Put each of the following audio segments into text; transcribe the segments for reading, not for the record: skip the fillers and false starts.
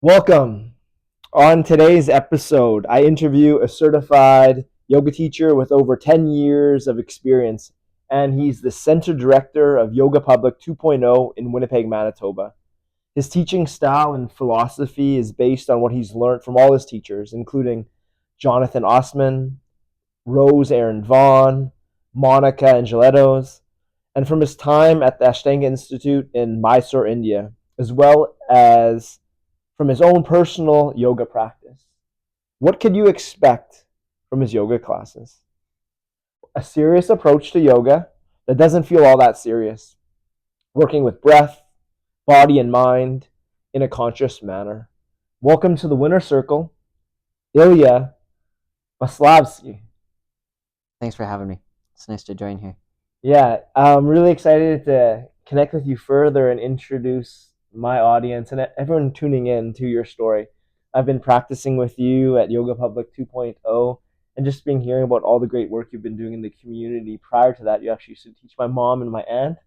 Welcome. On today's episode, I interview a certified yoga teacher with over 10 years of experience, and he's the center director of Yoga Public 2.0 in Winnipeg, Manitoba. His teaching style and philosophy is based on what he's learned from all his teachers, including Jonathan Osman, Rose Aaron Vaughn, Monica Angelettos, and from his time at the Ashtanga Institute in Mysore, India, as well as from his own personal yoga practice. What could you expect from his yoga classes? A serious approach to yoga that doesn't feel all that serious, working with breath, body, and mind in a conscious manner. Welcome to the winner circle, Ilya Vaslavskiy. Thanks for having me. It's nice to join here. Yeah, I'm really excited to connect with you further and introduce my audience and everyone tuning in to your story. I've been practicing with you at Yoga Public 2.0 and just been hearing about all the great work you've been doing in the community. Prior to that, you actually used to teach my mom and my aunt.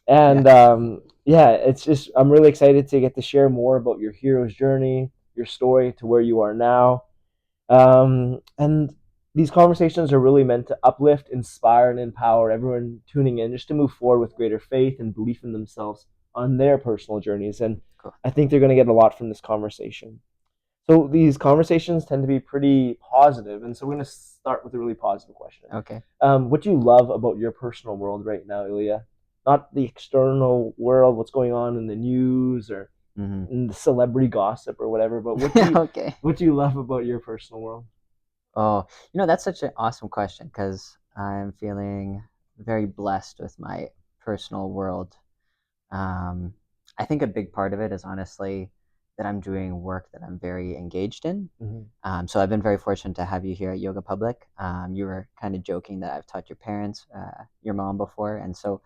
Yeah. And yeah, it's just, I'm really excited to get to share more about your hero's journey, your story to where you are now. And these conversations are really meant to uplift, inspire, and empower everyone tuning in just to move forward with greater faith and belief in themselves on their personal journeys. And Cool. I think they're going to get a lot from this conversation. So these conversations tend to be pretty positive, and so we're going to start with a really positive question. Okay. What do you love about your personal world right now, Ilya? Not the external world, what's going on in the news or hmm in the celebrity gossip or whatever, but what do you Okay. what do you love about your personal world? Oh, that's such an awesome question because I'm feeling very blessed with my personal world. Um, I think a big part of it is honestly that I'm doing work that I'm very engaged in. Mhm. So I've been very fortunate to have you here at Yoga Public. You were kind of joking that I've taught your parents, your mom before, and so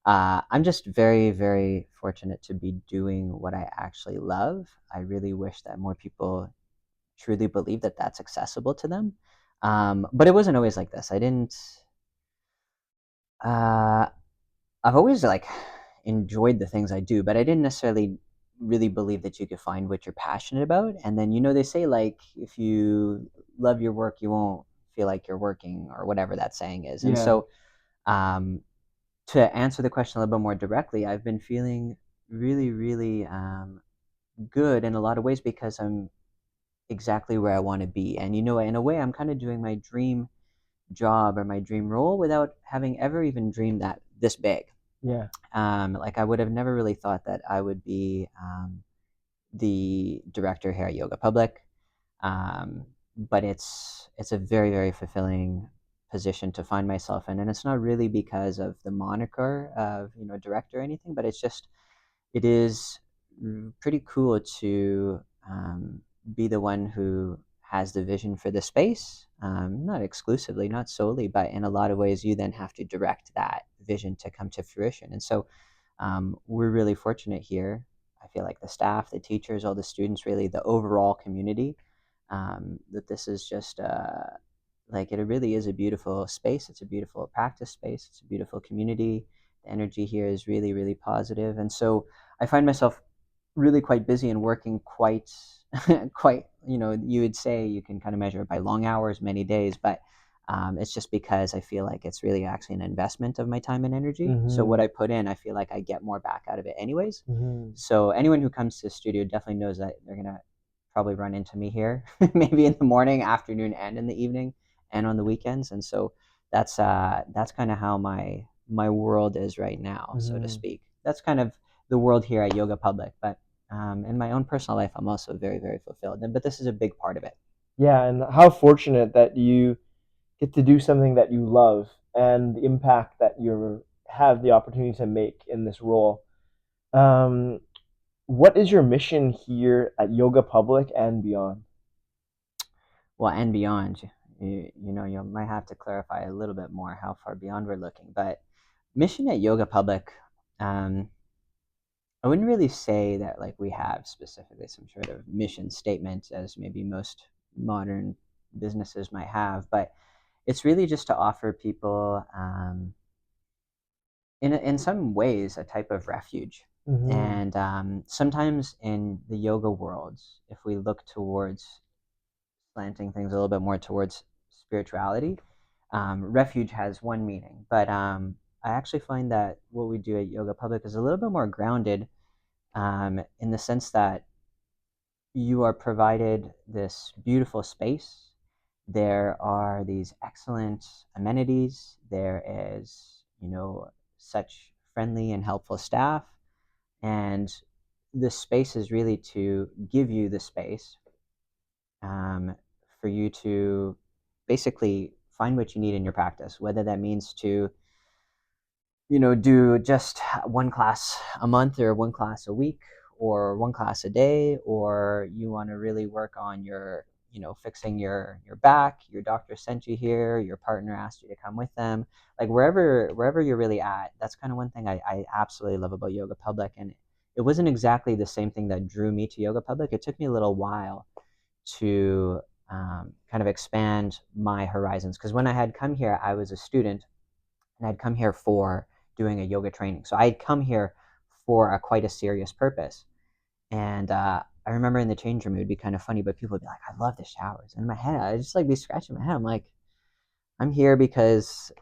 I'm just very, very fortunate to be doing what I actually love. I really wish that more people truly believe that that's accessible to them. But it wasn't always like this. I didn't. Uh, I've always enjoyed the things I do, but I didn't necessarily really believe that you could find what you're passionate about. And then they say if you love your work, you won't feel like you're working or whatever that saying is. And Yeah. so um, to answer the question a little bit more directly, I've been feeling really, really good in a lot of ways because I'm exactly where I want to be. And in a way, I'm kind of doing my dream job or my dream role without having ever even dreamed that this big. Yeah. Like I would have never really thought that I would be the director here at Yoga Public. Um, but it's a very, very fulfilling position to find myself in, and it's not really because of the moniker of director or anything, but it is pretty cool to be the one who has the vision for the space. Not exclusively, not solely, but in a lot of ways, you then have to direct that vision to come to fruition. And so we're really fortunate here. I feel like the staff, the teachers, all the students, really the overall community, that this is just it really is a beautiful space. It's a beautiful practice space. It's a beautiful community. The energy here is really, really positive. And so I find myself really quite busy and working quite, quite, you would say you can kind of measure it by long hours, many days, but it's just because I feel like it's really actually an investment of my time and energy. So what Mhm. I put in, I feel like I get more back out of it anyways. Mhm. So anyone who comes to the studio definitely knows that they're gonna probably run into me here, maybe in the morning, afternoon, and in the evening, and on the weekends. And so that's kind of how my world is right now, so to Mhm. speak. That's kind of the world here at Yoga Public, but in my own personal life, I'm also very, very fulfilled. But this is a big part of it. Yeah, and how fortunate that you get to do something that you love and the impact that you have the opportunity to make in this role. Um, what is your mission here at Yoga Public and beyond? Well, and beyond, you might have to clarify a little bit more how far beyond we're looking. But mission at Yoga Public, um, I wouldn't really say that we have specifically some sort of mission statement as maybe most modern businesses might have, but it's really just to offer people, in some ways, a type of refuge. Mm-hmm. And sometimes in the yoga worlds, if we look towards slanting things a little bit more towards spirituality, refuge has one meaning. But I actually find that what we do at Yoga Public is a little bit more grounded, in the sense that you are provided this beautiful space. There are these excellent amenities. There is, such friendly and helpful staff. And this space is really to give you the space, um, for you to basically find what you need in your practice, whether that means to, do just one class a month or one class a week or one class a day, or you want to really work on your, fixing your back. Your doctor sent you here, your partner asked you to come with them. Like wherever you're really at, that's kind of one thing I absolutely love about Yoga Public. And it wasn't exactly the same thing that drew me to Yoga Public. It took me a little while to kind of expand my horizons, because when I had come here, I was a student, and I'd come here for doing a yoga training. So I'd come here for quite a serious purpose. And I remember in the change room, it would be kind of funny, but people would be like, I love the showers. And in my head, I'd just like be scratching my head. I'm like, I'm here because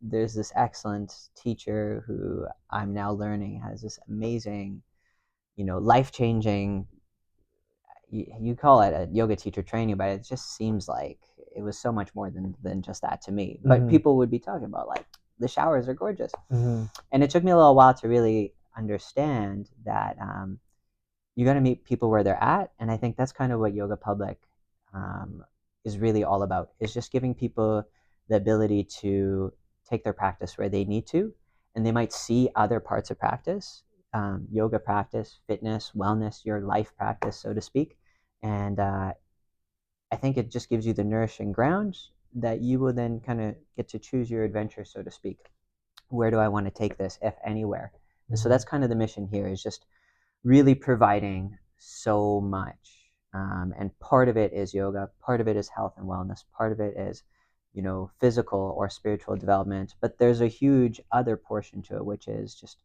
there's this excellent teacher who I'm now learning has this amazing, life changing, you call it a yoga teacher training, but it just seems like it was so much more than just that to me. But Mm-hmm. people would be talking about like the showers are gorgeous, Mm-hmm. and it took me a little while to really understand that you got to meet people where they're at, and I think that's kind of what Yoga Public um, is really all about. Is just giving people the ability to take their practice where they need to, and they might see other parts of practice, yoga practice, fitness, wellness, your life practice, so to speak. And I think it just gives you the nourishing ground that you will then kind of get to choose your adventure, so to speak. Where do I want to take this, if anywhere? And so Mm-hmm. that's kind of the mission here, is just really providing so much. And part of it is yoga, part of it is health and wellness, part of it is, physical or spiritual development. But there's a huge other portion to it, which is just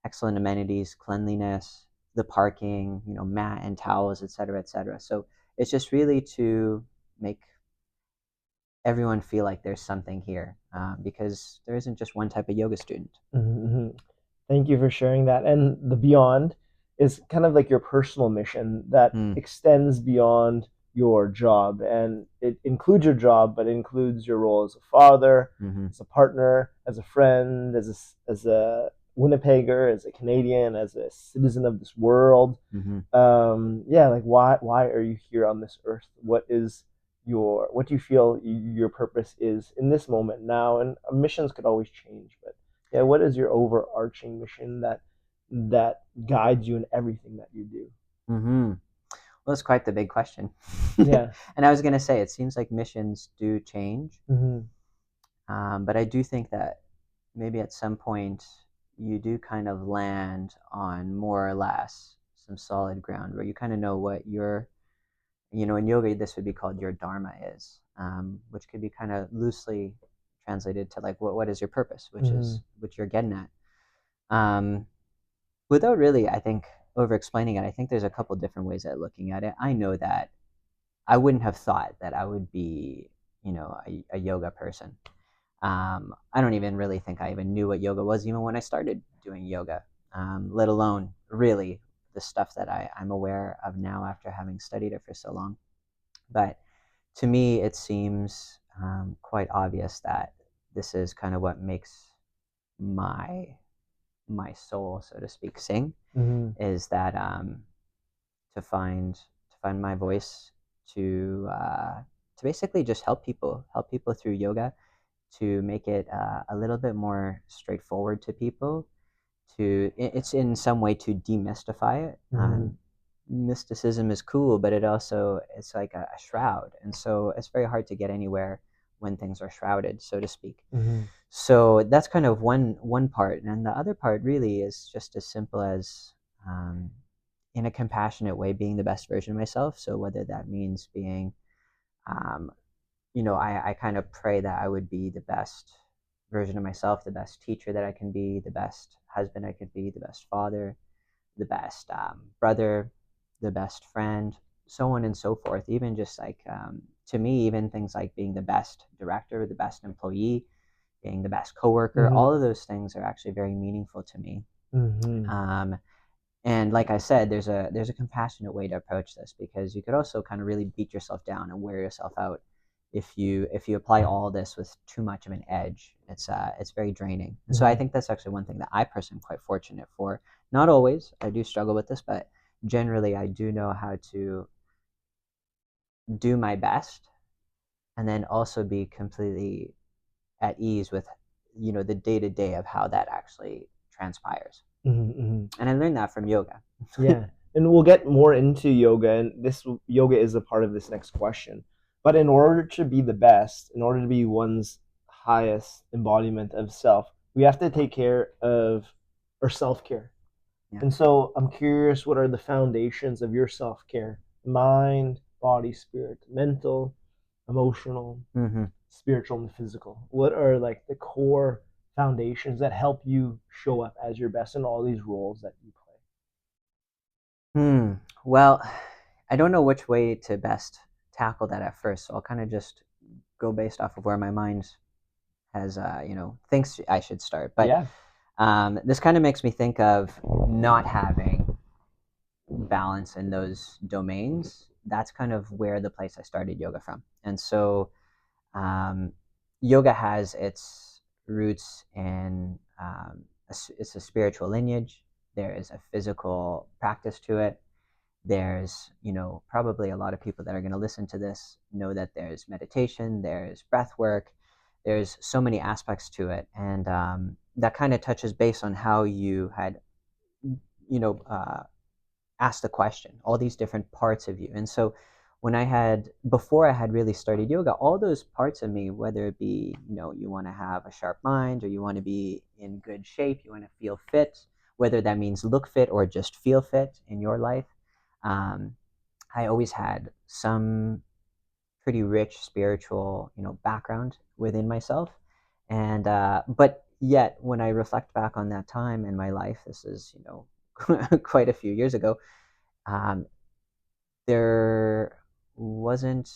excellent amenities, cleanliness, the parking, mat and towels, et cetera, et cetera. So it's just really to make everyone feel like there's something here, because there isn't just one type of yoga student. Mm-hmm. Thank you for sharing that. And the beyond is kind of like your personal mission that Mm, extends beyond your job. And it includes your job, but it includes your role as a father, mm-hmm, as a partner, as a friend, as a Winnipegger, as a Canadian, as a citizen of this world. mm-hmm, Yeah, like why are you here on this earth? What do you feel your purpose is in this moment now? And missions could always change, but yeah, what is your overarching mission that guides you in everything that you do? mm-hmm. Well, it's quite the big question. Yeah. And I was going to say, it seems like missions do change. Mm-hmm. But I do think that maybe at some point you do kind of land on more or less some solid ground where you kind of know what your, in yoga, this would be called your dharma is, which could be kind of loosely translated to like, what is your purpose, which Mm-hmm. is what you're getting at. Um, Without really, I think, over explaining it, I think there's a couple different ways at looking at it. I know that I wouldn't have thought that I would be, a yoga person. I don't even really think I even knew what yoga was even when I started doing yoga, let alone really the stuff that I'm aware of now after having studied it for so long. But to me, it seems quite obvious that this is kind of what makes my my soul, so to speak, sing. Mm-hmm. Is that to find my voice, to basically just help people through yoga, to make it a little bit more straightforward to people, it's in some way to demystify it. Mm-hmm. Mysticism is cool, but it's like a shroud, and so it's very hard to get anywhere when things are shrouded, so to speak. Mm-hmm. So that's kind of one part, and the other part really is just as simple as, um, in a compassionate way, being the best version of myself. So whether that means being, I kind of pray that I would be the best version of myself, the best teacher that I can be, the best husband I could be, the best father, the best brother, the best friend, so on and so forth. Even just like, to me, even things like being the best director, the best employee, being the best coworker, all of those things are actually very meaningful to me. Um, and like I said, there's a compassionate way to approach this, because you could also kind of really beat yourself down and wear yourself out if you apply all this with too much of an edge. It's very draining. And so I think that's actually one thing that I personally am quite fortunate for. Not always, I do struggle with this, but generally I do know how to do my best, and then also be completely at ease with the day to day of how that actually transpires. And I learned that from yoga. Yeah, and we'll get more into yoga, and this yoga is a part of this next question. But in order to be the best, in order to be one's highest embodiment of self, we have to take care of our self care. Yeah. And so I'm curious, what are the foundations of your self care? Mind, body, spirit, mental, emotional, spiritual, and physical. What are like the core foundations that help you show up as your best in all these roles that you Well, I don't know which way to best tackle that at first, so I'll kind of just go based off of where my mind has, thinks I should start. play? But Yeah. this kind of makes me think of not having balance in those domains. That's kind of where the place I started yoga from. And so um, yoga has its roots in, it's a spiritual lineage. There is a physical practice to it. There's, probably a lot of people that are going to listen to this know that there's meditation, there's breath work, there's so many aspects to it. And that kind of touches base on how you had, asked the question, all these different parts of you. And so before I had really started yoga, all those parts of me, whether it be, you want to have a sharp mind, or you want to be in good shape, you want to feel fit, whether that means look fit or just feel fit in your life. I always had some pretty rich spiritual, background within myself. And, but yet when I reflect back on that time in my life, this is, quite a few years ago, um, there wasn't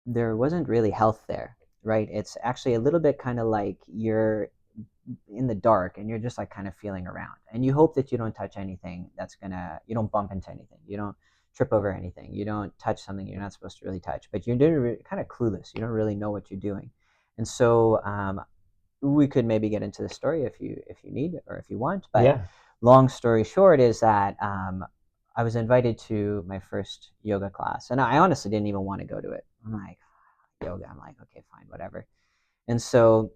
there wasn't really health there, right? It's actually a little bit kind of like you're in the dark and you're just like kind of feeling around, and you hope that you don't touch anything you don't bump into anything, you don't trip over anything, you don't touch something you're not supposed to really touch, but you're doing kind of clueless, you don't really know what you're doing. And so we could maybe get into the story if you need or if you want, but Yeah. long story short is that I was invited to my first yoga class, and I honestly didn't even want to go to it. I'm like, yoga, I'm like, okay, fine, whatever. And so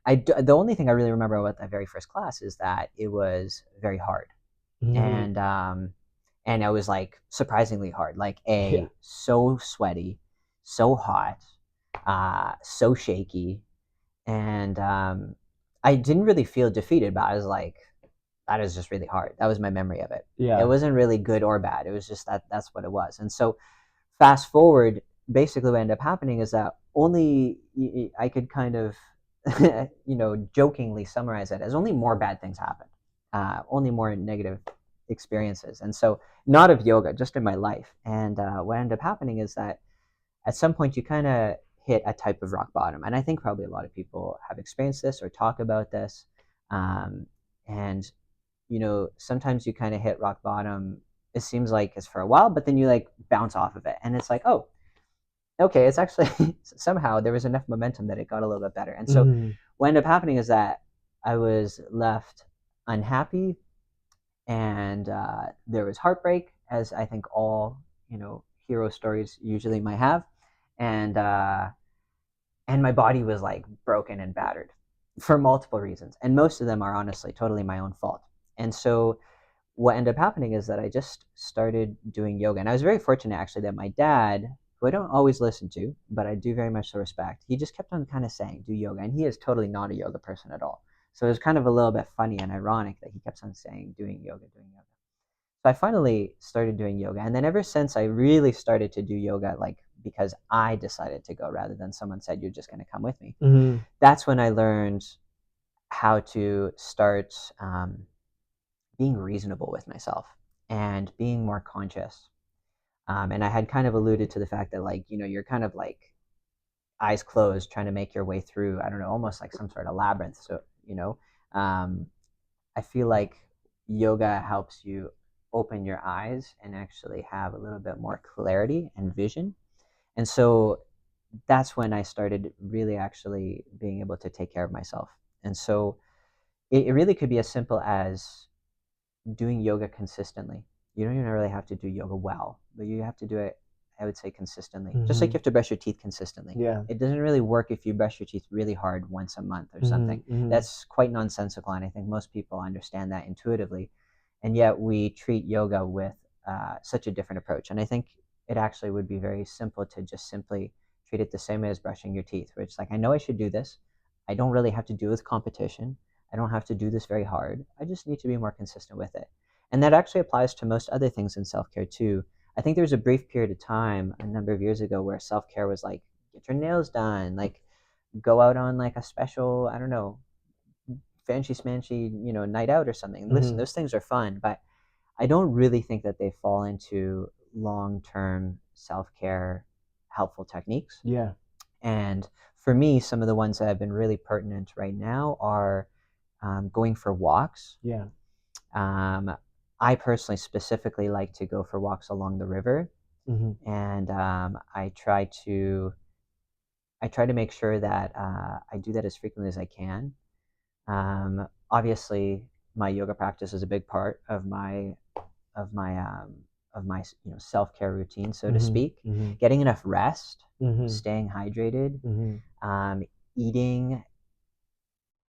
the only thing I really remember about that very first class is that it was very hard, and I was like surprisingly hard, like Yeah. so sweaty, so hot, so shaky, and I didn't really feel defeated, but I was like, that is just really hard. That was my memory of it. It Yeah. wasn't really good or bad. It was just that's what it was. And so fast forward, basically what ended up happening is that only I could kind of, jokingly summarize it as only more bad things happened, only more negative experiences. And so not of yoga, just in my life. And what ended up happening is that at some point you kind of hit a type of rock bottom. And I think probably a lot of people have experienced this or talk about this. And sometimes you kind of hit rock bottom. It seems like it's for a while, but then you like bounce off of it, and it's like, oh, okay, it's actually somehow there was enough momentum that it got a little bit better. And so what ended up happening is that I was left unhappy, and there was heartbreak, as I think all hero stories usually might have, and my body was like broken and battered for multiple reasons, and most of them are honestly totally my own fault. And so what ended up happening is that I just started doing yoga. And I was very fortunate actually that my dad, who I don't always listen to, but I do very much so respect, he just kept on kind of saying, do yoga. And he is totally not a yoga person at all. So it was kind of a little bit funny and ironic that he kept on saying, doing yoga, doing yoga. So I finally started doing yoga. And then ever since I really started to do yoga, like because I decided to go rather than someone said, you're just going to come with me. Mm-hmm. That's when I learned how to start being reasonable with myself and being more conscious. And I had kind of alluded to the fact that, like, you're kind of like eyes closed trying to make your way through, I don't know, almost like some sort of labyrinth. So, um, I feel like yoga helps you open your eyes and actually have a little bit more clarity and vision. And so that's when I started really actually being able to take care of myself. And so it really could be as simple as doing yoga consistently. You don't even really have to do yoga well, but you have to do it, I would say, consistently. Just like Mm-hmm. you have to brush your teeth consistently. Yeah. It doesn't really work if you brush your teeth really hard once a month or something. Mm-hmm. Mm-hmm. That's quite nonsensical, and I think most people understand that intuitively. And yet we treat yoga with such a different approach. And I think it actually would be very simple to just simply treat it the same way as brushing your teeth, where it's like, I know I should do this. I don't really have to do with competition. I don't have to do this very hard. I just need to be more consistent with it. And that actually applies to most other things in self care too. I think there was a brief period of time a number of years ago where self care was like, get your nails done, like go out on like a special, I don't know, fancy smanchy, night out or something. Listen, Mm-hmm. those things are fun, but I don't really think that they fall into long term self care helpful techniques. Yeah. And for me, some of the ones that have been really pertinent right now are going for walks. Yeah. Um, I personally specifically like to go for walks along the river, Mm-hmm. and I try to make sure that I do that as frequently as I can. Obviously, my yoga practice is a big part of my self care routine, so to Mm-hmm. speak. Mm-hmm. Getting enough rest, Mm-hmm. staying hydrated, Mm-hmm. eating.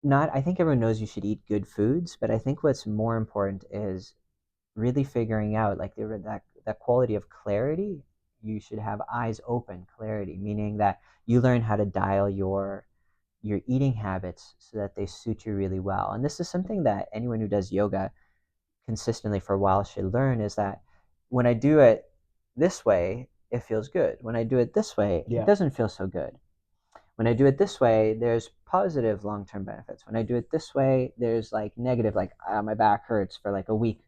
Not, I think everyone knows you should eat good foods, but I think what's more important is really figuring out like that quality of clarity. You should have eyes open clarity, meaning that you learn how to dial your eating habits so that they suit you really well. And this is something that anyone who does yoga consistently for a while should learn, is that when I do it this way, it feels good. When I do it this way, it Yeah. doesn't feel so good. When I do it this way, there's positive long-term benefits. When I do it this way, there's like negative, like my back hurts for like a week.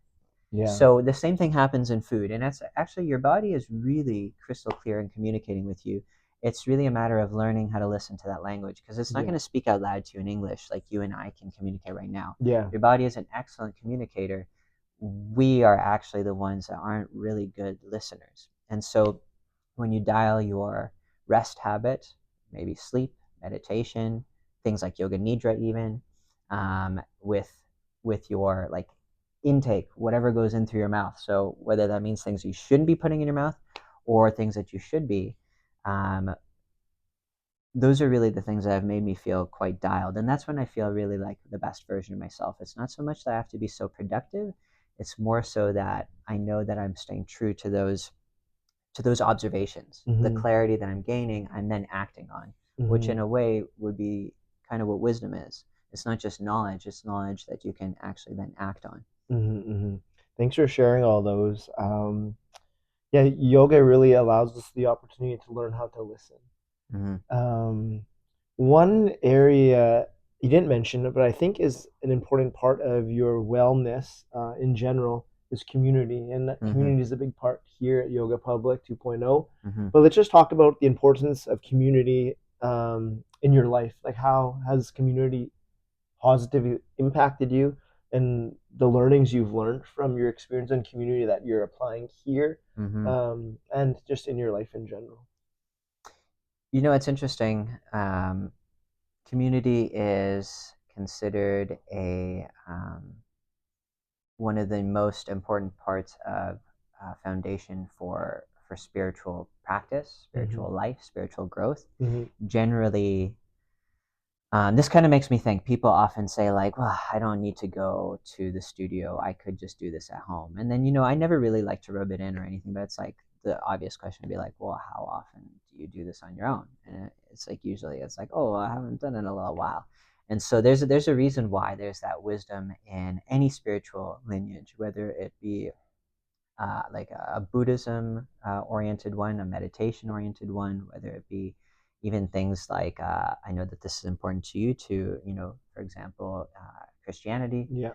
Yeah. So the same thing happens in food, and that's actually, your body is really crystal clear in communicating with you. It's really a matter of learning how to listen to that language, because it's not Yeah. going to speak out loud to you in English like you and I can communicate right now. Yeah. Your body is an excellent communicator. We are actually the ones that aren't really good listeners. And so when you dial your rest habit, maybe sleep, meditation, things like yoga nidra, even with your like intake, whatever goes in through your mouth. So whether that means things you shouldn't be putting in your mouth or things that you should be, um, those are really the things that have made me feel quite dialed. And that's when I feel really like the best version of myself. It's not so much that I have to be so productive. It's more so that I know that I'm staying true to those observations, the Mm-hmm. clarity that I'm gaining, I'm then acting on, which Mm-hmm. in a way would be kind of what wisdom is. It's not just knowledge, it's knowledge that you can actually then act on. Mm-hmm. Mm-hmm. Thanks for sharing all those. Yeah, yoga really allows us the opportunity to learn how to listen. Mm-hmm. Um, One area you didn't mention, but I think is an important part of your wellness in general is community, and that Mm-hmm. community is a big part here at Yoga Public 2.0. Mm-hmm. But let's just talk about the importance of community in your life. Like, how has community positively impacted you, and the learnings you've learned from your experience in community that you're applying here, Mm-hmm. and just in your life in general? It's interesting. Community is considered a one of the most important parts of foundation for spiritual practice, Mm-hmm. spiritual life, spiritual growth. Mm-hmm. Generally, this kind of makes me think. People often say like, "Well, I don't need to go to the studio. I could just do this at home." And then I never really like to rub it in or anything, but it's like the obvious question would be like, "Well, how often do you do this on your own?" And it's like usually it's like, "Oh, I haven't done it in a little while." And so there's a reason why there's that wisdom in any spiritual lineage, whether it be like a Buddhism oriented one, a meditation oriented one, whether it be even things like I know that this is important to you to, for example, Christianity, Yeah.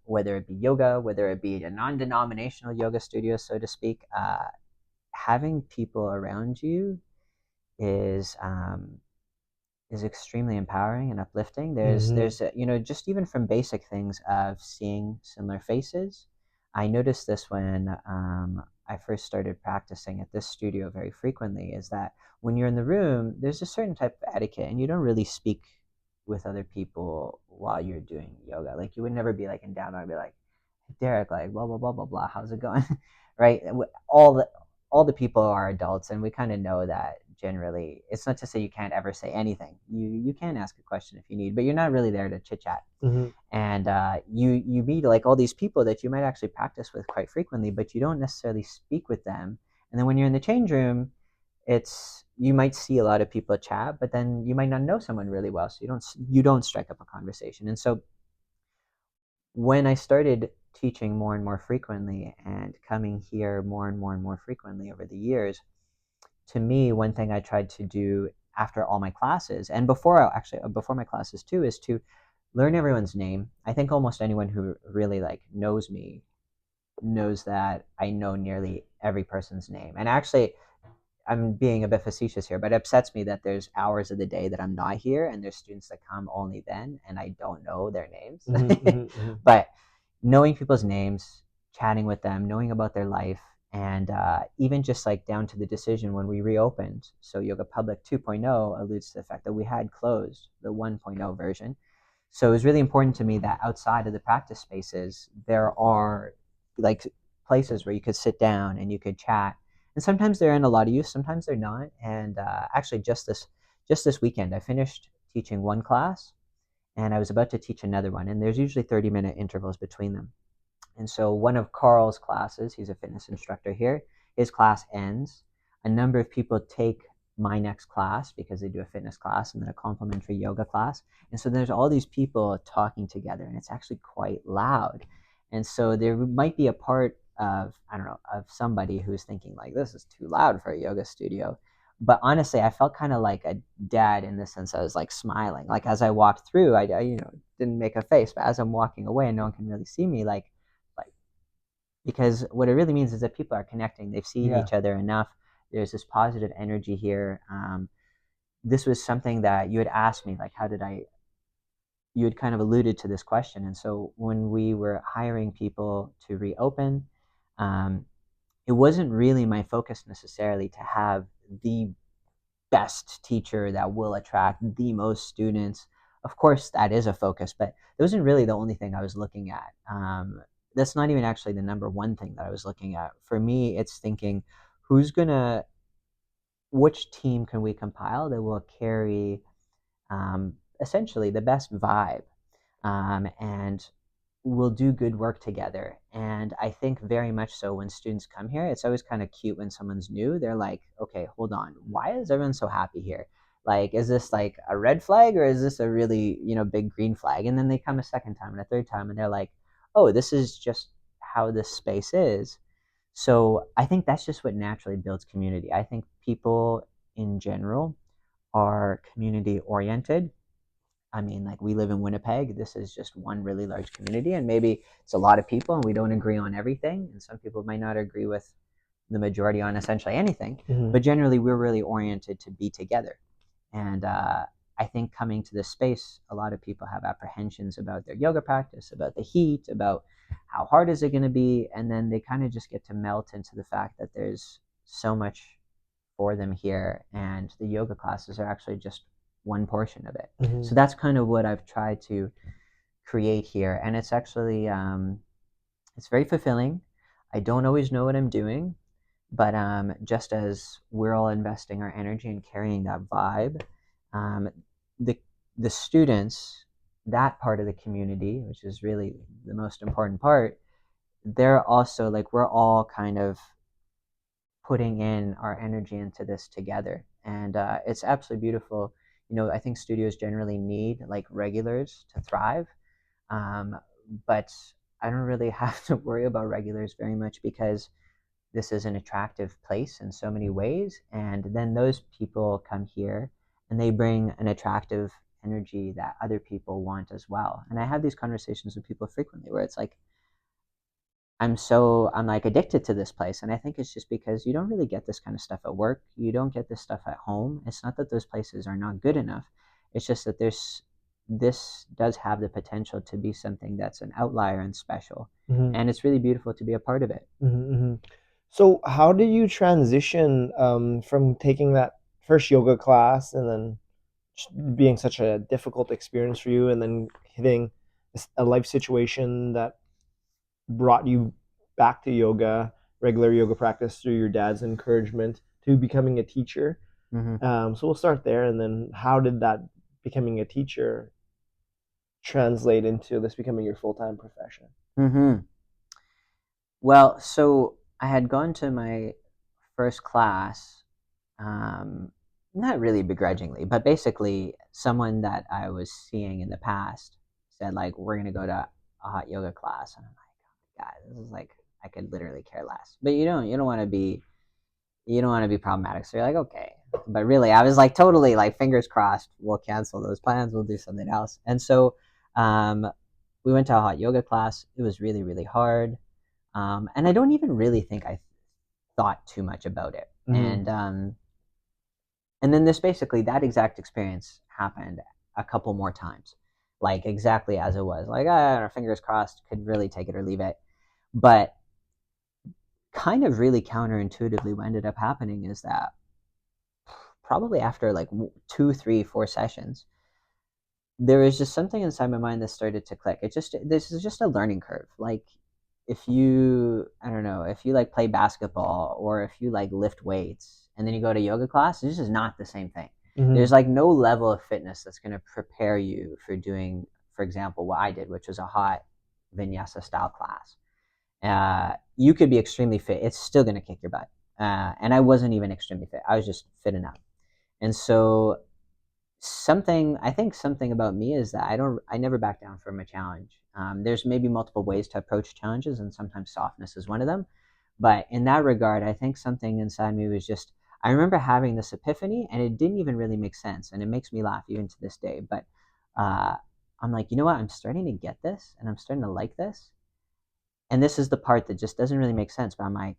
whether it be yoga, whether it be a non-denominational yoga studio, so to speak. Having people around you is is extremely empowering and uplifting. Mm-hmm. There's just even from basic things of seeing similar faces. I noticed this when I first started practicing at this studio very frequently. Is that when you're in the room, there's a certain type of etiquette, and you don't really speak with other people while you're doing yoga. Like you would never be like in down and be like, Derek, like blah blah blah blah blah. How's it going? Right? All the people are adults, and we kind of know that generally. It's not to say you can't ever say anything. You can ask a question if you need, but you're not really there to chit chat. Mm-hmm. And you meet like all these people that you might actually practice with quite frequently, but you don't necessarily speak with them. And then when you're in the change room, it's you might see a lot of people chat, but then you might not know someone really well, so you don't strike up a conversation. And so when I started teaching more and more frequently and coming here more and more and more frequently over the years, to me, one thing I tried to do after all my classes and before my classes too is to learn everyone's name. I think almost anyone who really like knows me knows that I know nearly every person's name. And actually, I'm being a bit facetious here, but it upsets me that there's hours of the day that I'm not here and there's students that come only then and I don't know their names. Mm-hmm. Mm-hmm. But knowing people's names, chatting with them, knowing about their life, and even just like down to the decision when we reopened. So Yoga Public 2.0 alludes to the fact that we had closed the 1.0 version. So it was really important to me that outside of the practice spaces, there are like places where you could sit down and you could chat. And sometimes they're in a lot of use, sometimes they're not. And actually, just this weekend, I finished teaching one class, and I was about to teach another one. And there's usually 30-minute intervals between them. And so one of Carl's classes, he's a fitness instructor here, his class ends. A number of people take my next class because they do a fitness class and then a complementary yoga class. And so there's all these people talking together and it's actually quite loud. And so there might be a part of, I don't know, of somebody who's thinking like, this is too loud for a yoga studio. But honestly, I felt kind of like a dad in the sense I was like smiling. Like as I walked through, I didn't make a face, but as I'm walking away and no one can really see me, like because what it really means is that people are connecting. They've seen Yeah. each other enough. There's this positive energy here. This was something that you had asked me, like, how did I? You had kind of alluded to this question, and so when we were hiring people to reopen, um, it wasn't really my focus necessarily to have the best teacher that will attract the most students. Of course, that is a focus, but it wasn't really the only thing I was looking at. That's not even actually the number one thing that I was looking at. For me, it's thinking who's gonna, which team can we compile that will carry essentially the best vibe and will do good work together. And I think very much so when students come here, it's always kind of cute when someone's new. They're like, okay, hold on. Why is everyone so happy here? Like, is this like a red flag or is this a really, big green flag? And then they come a second time and a third time and they're like, oh, this is just how this space is. So I think that's just what naturally builds community. I think people in general are community oriented. I mean, like we live in Winnipeg. This is just one really large community, and maybe it's a lot of people, and we don't agree on everything. And some people might not agree with the majority on essentially anything. Mm-hmm. But generally, we're really oriented to be together. And I think coming to this space, a lot of people have apprehensions about their yoga practice, about the heat, about how hard is it going to be, and then they kind of just get to melt into the fact that there's so much for them here, and the yoga classes are actually just one portion of it. Mm-hmm. So that's kind of what I've tried to create here, and it's actually it's very fulfilling. I don't always know what I'm doing, but just as we're all investing our energy and carrying that vibe, um, the the students, that part of the community, which is really the most important part, they're also like we're all kind of putting in our energy into this together, and it's absolutely beautiful. I think studios generally need like regulars to thrive, um, but I don't really have to worry about regulars very much because this is an attractive place in so many ways. And then those people come here and they bring an attractive energy that other people want as well. And I have these conversations with people frequently where it's like, I'm like addicted to this place. And I think it's just because you don't really get this kind of stuff at work. You don't get this stuff at home. It's not that those places are not good enough. It's just that this does have the potential to be something that's an outlier and special. Mm-hmm. And it's really beautiful to be a part of it. Mm-hmm, mm-hmm. So how did you transition from taking that first yoga class and then being such a difficult experience for you, and then hitting a life situation that brought you back to yoga, regular yoga practice through your dad's encouragement, to becoming a teacher? Mm-hmm. So we'll start there, and then how did that becoming a teacher translate into this becoming your full-time profession? Mm-hmm. Well, so I had gone to my first class, um, not really begrudgingly, but basically someone that I was seeing in the past said like, "We're gonna go to a hot yoga class," and I'm like, "Oh my God, this is like I could literally care less." But you don't want to be problematic, so you're like, okay. But really, I was like totally like fingers crossed. We'll cancel those plans. We'll do something else. And so, um, we went to a hot yoga class. It was really really hard. And I don't even really think I thought too much about it. Mm-hmm. And then this basically that exact experience happened a couple more times, like exactly as it was. Like, our fingers crossed, could really take it or leave it. But kind of really counterintuitively, what ended up happening is that probably after like 2, 3, 4 sessions, there was just something inside my mind that started to click. This is just a learning curve. Like if you, I don't know, if you like play basketball or if you like lift weights and then you go to yoga class, this is not the same thing. Mm-hmm. There's like no level of fitness that's going to prepare you for doing, for example, what I did, which was a hot vinyasa style class. You could be extremely fit. It's still going to kick your butt. And I wasn't even extremely fit. I was just fit enough. And so I think something about me is that I never back down from a challenge. There's maybe multiple ways to approach challenges, and sometimes softness is one of them. But in that regard, I think something inside me was just, I remember having this epiphany, and it didn't even really make sense, and it makes me laugh even to this day. But uh, I'm like, you know what? I'm starting to get this, and I'm starting to like this. And this is the part that just doesn't really make sense. But I'm like,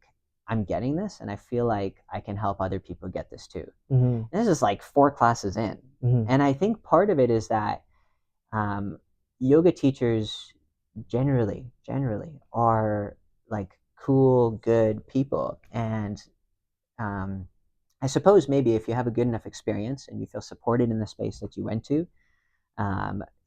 I'm getting this, and I feel like I can help other people get this too. Mm-hmm. This is like 4 classes in. Mm-hmm. And I think part of it is that yoga teachers generally are like cool, good people. And I suppose maybe if you have a good enough experience and you feel supported in the space that you went to,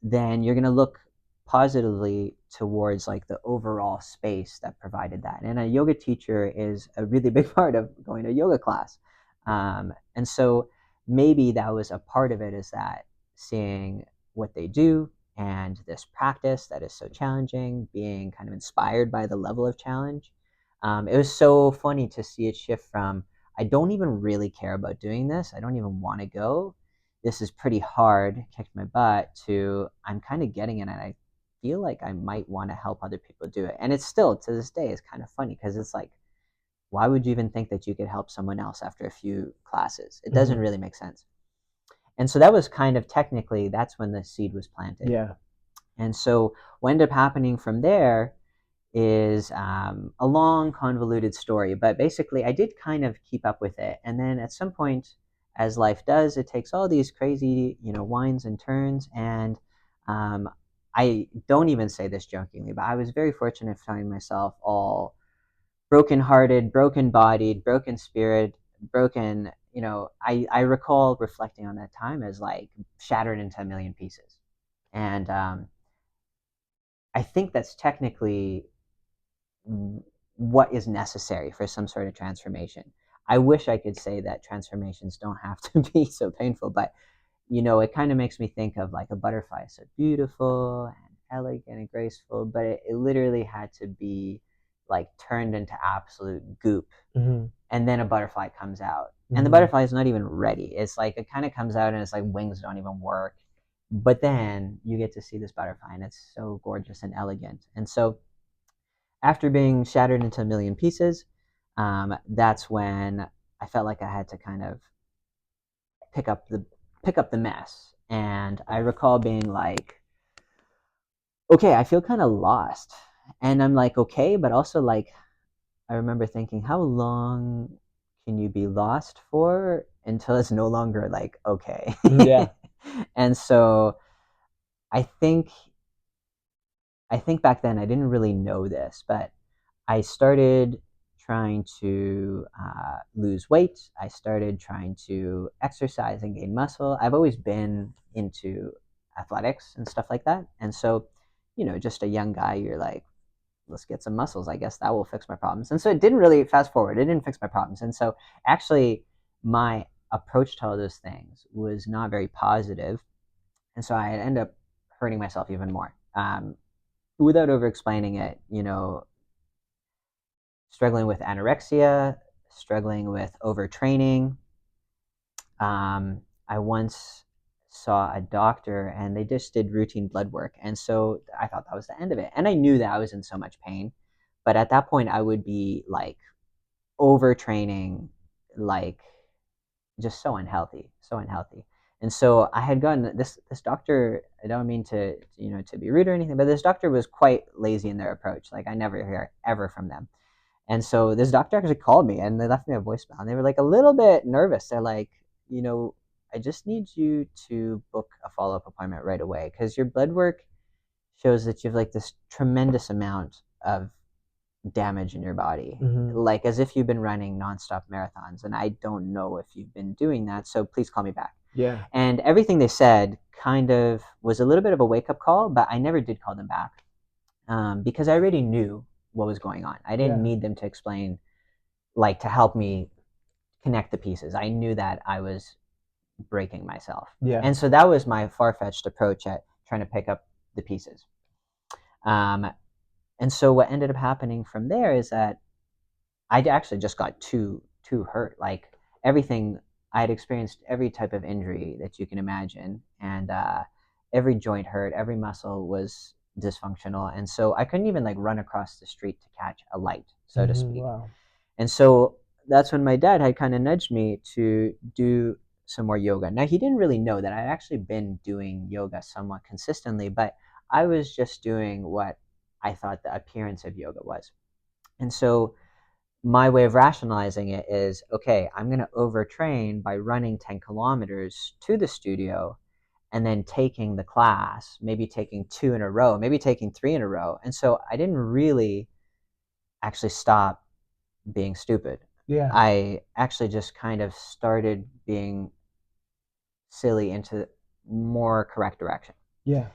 then you're going to look positively towards like the overall space that provided that. And a yoga teacher is a really big part of going to a yoga class. And so maybe that was a part of it, is that seeing what they do and this practice that is so challenging, being kind of inspired by the level of challenge. It was so funny to see it shift from, I don't even really care about doing this, I don't even want to go, this is pretty hard, kicked my butt, to I'm kind of getting it, and I feel like I might want to help other people do it. And it's still to this day is kind of funny because it's like, why would you even think that you could help someone else after a few classes? It doesn't really make sense. And so that was kind of technically, that's when the seed was planted. Yeah. And so what ended up happening from there is a long, convoluted story. But basically, I did kind of keep up with it. And then at some point, as life does, it takes all these crazy, winds and turns. And I don't even say this jokingly, but I was very fortunate finding myself all broken-hearted, broken-bodied, broken spirit, broken. I recall reflecting on that time as like shattered into a million pieces. And I think that's technically what is necessary for some sort of transformation. I wish I could say that transformations don't have to be so painful, but it kind of makes me think of like a butterfly, so beautiful and elegant and graceful, but it literally had to be like turned into absolute goop. Mm-hmm. And then a butterfly comes out, Mm-hmm. and the butterfly is not even ready. It's like it kind of comes out and it's like wings don't even work, but then you get to see this butterfly and it's so gorgeous and elegant. And so after being shattered into a million pieces, that's when I felt like I had to kind of pick up the mess. And I recall being like, okay, I feel kind of lost. And I'm like, okay, but also like, I remember thinking, how long can you be lost for until it's no longer like okay? Yeah. And so I think I think back then I didn't really know this, but I started trying to lose weight. I started trying to exercise and gain muscle. I've always been into athletics and stuff like that. And so, just a young guy, you're like, let's get some muscles. I guess that will fix my problems. And so it didn't really, fast forward, it didn't fix my problems. And so actually, my approach to all those things was not very positive. And so I ended up hurting myself even more. Without over explaining it, struggling with anorexia, struggling with overtraining. I once saw a doctor and they just did routine blood work. And so I thought that was the end of it. And I knew that I was in so much pain. But at that point, I would be like overtraining, like just so unhealthy, so unhealthy. And so I had gotten this doctor. I don't mean to be rude or anything, but this doctor was quite lazy in their approach. Like I never hear ever from them. And so this doctor actually called me and they left me a voicemail. And they were like a little bit nervous. They're like, I just need you to book a follow up appointment right away because your blood work shows that you have like this tremendous amount of damage in your body, like as if you've been running nonstop marathons. And I don't know if you've been doing that. So please call me back. Yeah. And everything they said kind of was a little bit of a wake up call, but I never did call them back because I already knew what was going on. I didn't need them to explain, like to help me connect the pieces. I knew that I was breaking myself. Yeah. And so that was my far fetched approach at trying to pick up the pieces. And so what ended up happening from there is that I actually just got too hurt. Like everything, I had experienced every type of injury that you can imagine, and every joint hurt, every muscle was dysfunctional, and so I couldn't even like run across the street to catch a light, so to speak. Wow. And so that's when my dad had kind of nudged me to do some more yoga. Now he didn't really know that I'd actually been doing yoga somewhat consistently, but I was just doing what I thought the appearance of yoga was. And so my way of rationalizing it is, okay, I'm going to overtrain by running 10 kilometers to the studio and then taking the class, maybe taking 2 in a row, maybe taking 3 in a row. And so I didn't really actually stop being stupid. Yeah. I actually just kind of started being silly into more correct direction. Yeah.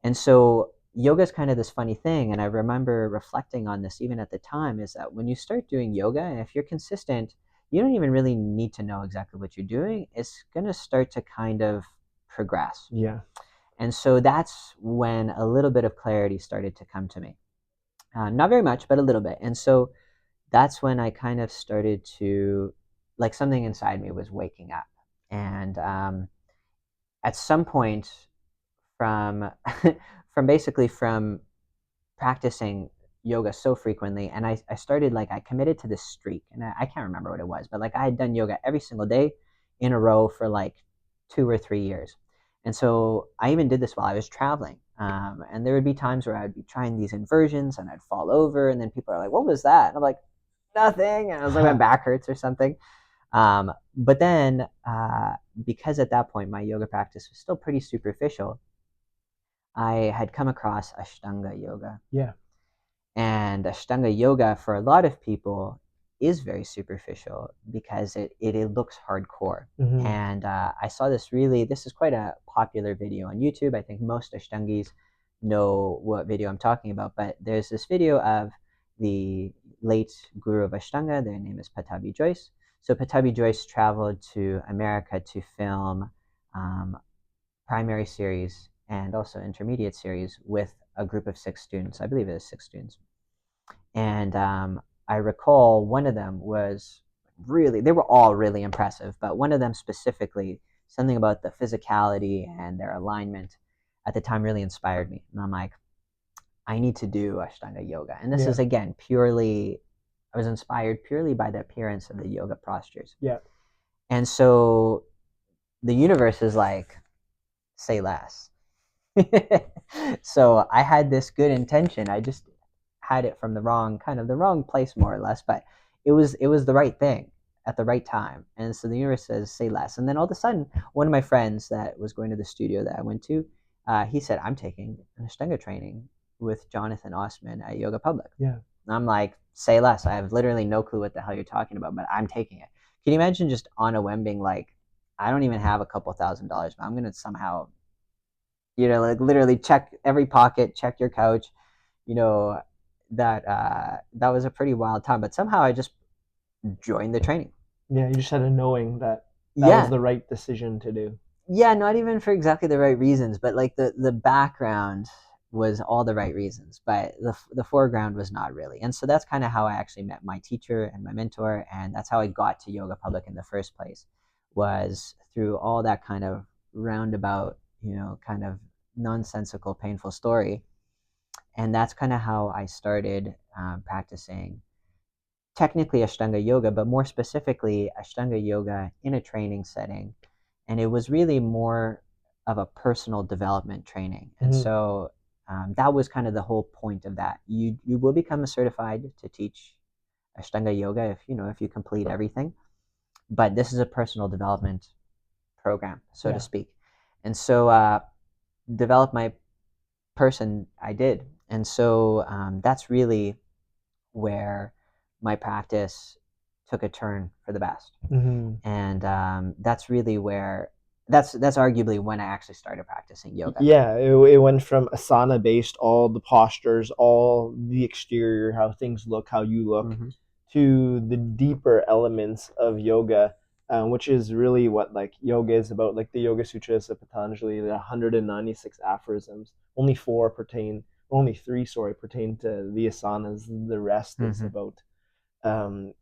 And so yoga is kind of this funny thing. And I remember reflecting on this even at the time is that when you start doing yoga, and if you're consistent, you don't even really need to know exactly what you're doing. It's going to start to kind of progress. Yeah. And so that's when a little bit of clarity started to come to me. Not very much, but a little bit. And so that's when I kind of started to, like something inside me was waking up. And at some point from from practicing yoga so frequently, and I started, like, I committed to this streak, and I can't remember what it was, but like I had done yoga every single day in a row for like 2 or 3 years. And so I even did this while I was traveling, and there would be times where I'd be trying these inversions and I'd fall over, and then people are like, what was that? And I'm like, nothing. And I was like, my back hurts or something. But then because at that point my yoga practice was still pretty superficial, I had come across Ashtanga yoga. Yeah. And Ashtanga yoga for a lot of people is very superficial because it looks hardcore. And I saw this is quite a popular video on YouTube. I think most Ashtangis know what video I'm talking about, but there's this video of the late guru of Ashtanga. Their name is Patabi Joyce. So Patabi Joyce traveled to America to film primary series and also intermediate series with a group of 6 students. I believe it was 6 students. And I recall one of them was they were all really impressive, but one of them specifically, something about the physicality and their alignment at the time really inspired me. And I'm like, I need to do Ashtanga yoga. And this Yeah. is, again, purely, I was inspired purely by the appearance of the yoga postures. Yeah. And so the universe is like, say less. So I had this good intention. I just had it from the wrong place, more or less, but it was the right thing at the right time. And so the universe says, say less. And then all of a sudden, one of my friends that was going to the studio that I went to, he said, I'm taking an Ashtanga training with Jonathan Osman at Yoga Public. Yeah. And I'm like, say less. I have literally no clue what the hell you're talking about, but I'm taking it. Can you imagine just on a whim being like, I don't even have a couple $1,000s, but I'm going to somehow, like literally check every pocket, check your couch, you know, that was a pretty wild time. But somehow I just joined the training. Yeah. You just had a knowing that that was Yeah, the right decision to do. yeah, not even for exactly the right reasons, but like the background was all the right reasons, but the foreground was not really. And so that's kind of how I actually met my teacher and my mentor, and that's how I got to Yoga Public in the first place, was through all that kind of roundabout, kind of nonsensical, painful story. And that's kind of how I started practicing technically Ashtanga yoga, but more specifically Ashtanga yoga in a training setting. And it was really more of a personal development training. And Mm-hmm. so that was kind of the whole point of that. You will become a certified to teach Ashtanga yoga if you complete everything. But this is a personal development program, so to Yeah. speak. And so develop my person I did. And so that's really where my practice took a turn for the best. Mm-hmm. And that's really where that's arguably when I actually started practicing yoga. Yeah, it went from asana based, all the postures, all the exterior, how things look, how you look, Mm-hmm. to the deeper elements of yoga, which is really what like yoga is about. Like the Yoga Sutras of Patanjali, the 196 aphorisms, only four pertain, only three, sorry, pertain to the asanas. The rest is Mm-hmm. about um,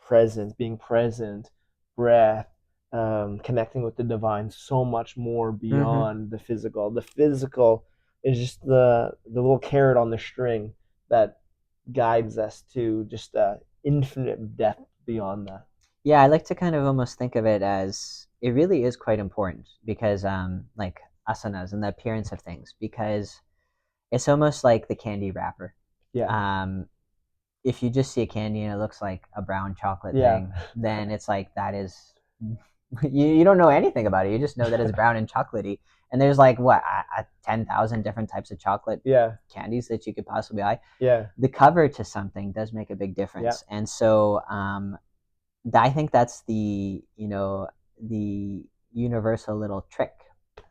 presence, being present, breath, connecting with the divine, so much more Mm-hmm. beyond the physical. The physical is just the little carrot on the string that guides us to just infinite depth beyond that. Yeah, I like to kind of almost think of it as it really is quite important because like asanas and the appearance of things, because it's almost like the candy wrapper. Yeah, Um, if you just see a candy and it looks like a brown chocolate yeah, thing, then it's like that is you don't know anything about it. You just know that it's brown and chocolatey. And there's like what 10,000 different types of chocolate yeah, candies that you could possibly buy. yeah, The cover to something does make a big yeah. difference, and so I think that's the universal little trick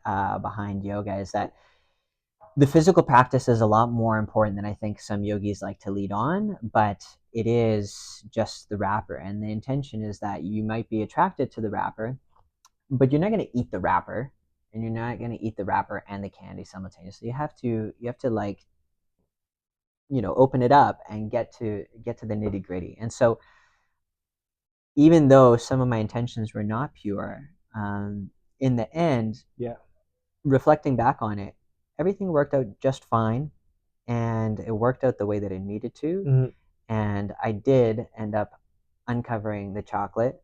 behind yoga is that the physical practice is a lot more important than I think some yogis like to lead on, but it is just the wrapper. And the intention is that you might be attracted to the wrapper, but you're not going to eat the wrapper, and you're not going to eat the wrapper and the candy simultaneously. You have to like, open it up and get to the nitty gritty. And so even though some of my intentions were not pure, in the end, Yeah. reflecting back on it, everything worked out just fine, and it worked out the way that it needed to. Mm-hmm. And I did end up uncovering the chocolate.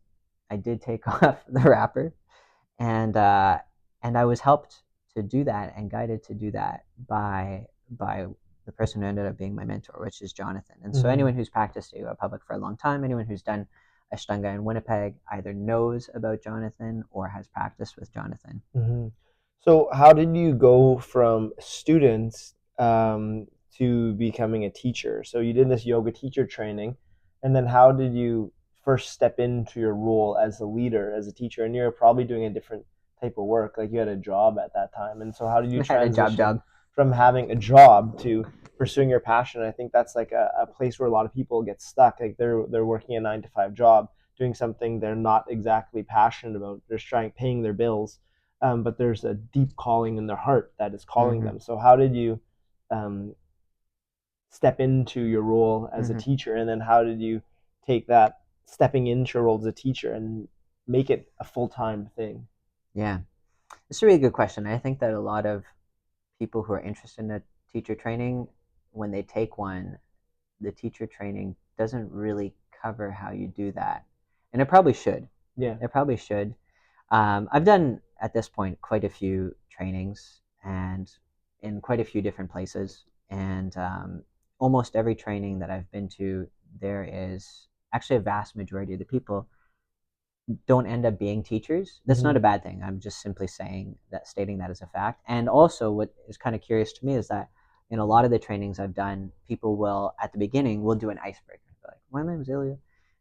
I did take off the wrapper, and I was helped to do that and guided to do that by the person who ended up being my mentor, which is Jonathan. And so Mm-hmm. anyone who's practiced yoga public for a long time, anyone who's done Ashtanga in Winnipeg, either knows about Jonathan or has practiced with Jonathan. Mm-hmm. So, how did you go from students to becoming a teacher? So, you did this yoga teacher training, and then how did you first step into your role as a leader, as a teacher? And you're probably doing a different type of work, like you had a job at that time. And so, how did you I had a transition job. from having a job to pursuing your passion? I think that's like a place where a lot of people get stuck. Like they're working a 9 to 5 job, doing something they're not exactly passionate about. They're just trying paying their bills, but there's a deep calling in their heart that is calling Mm-hmm. them. So how did you um, step into your role as a Mm-hmm. teacher, and then how did you take that stepping into your role as a teacher and make it a full-time thing? Yeah, it's a really good question. I think that a lot of people who are interested in a teacher training when they take one, the teacher training doesn't really cover how you do that, and it probably should. Yeah. It probably should. I've done at this point quite a few trainings and in quite a few different places, and almost every training that I've been to, there is actually a vast majority of the people don't end up being teachers. That's not a bad thing. I'm just simply saying that, stating that as a fact. And also, what is kind of curious to me is that in a lot of the trainings I've done, people will at the beginning will do an icebreaker. They're like, "My name is Ilya,"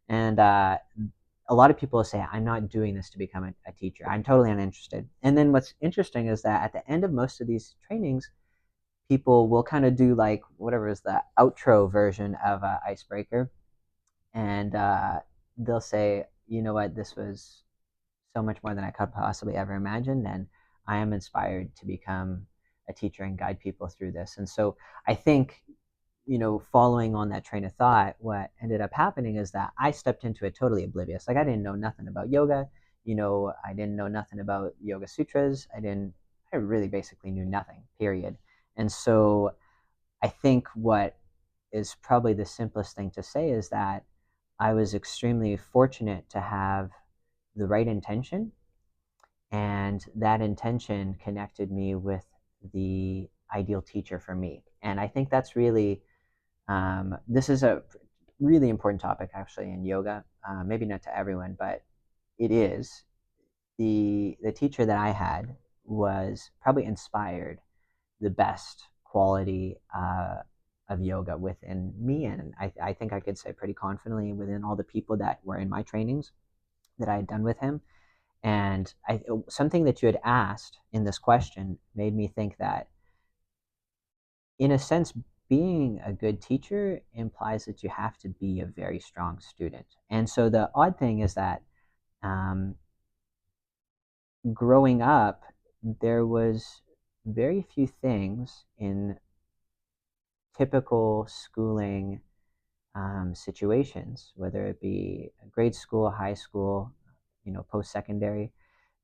and a lot of people say, "I'm not doing this to become a teacher. I'm totally uninterested." And then what's interesting is that at the end of most of these trainings, people will kind of do like whatever is the outro version of an icebreaker, and they'll say, "You know what? This was so much more than I could possibly ever imagine, and I am inspired to become a teacher and guide people through this." And so I think, following on that train of thought, what ended up happening is that I stepped into it totally oblivious. Like I didn't know nothing about yoga. I didn't know nothing about yoga sutras. I really basically knew nothing, period. And so I think what is probably the simplest thing to say is that I was extremely fortunate to have the right intention, and that intention connected me with the ideal teacher for me. And I think that's really, this is a really important topic actually in yoga. Maybe not to everyone, but it is. The teacher that I had was probably inspired the best quality of yoga within me, and I think I could say pretty confidently within all the people that were in my trainings that I had done with him. And something that you had asked in this question made me think that, in a sense, being a good teacher implies that you have to be a very strong student. And so the odd thing is that um, growing up, there was very few things in typical schooling situations, whether it be grade school, high school, post secondary.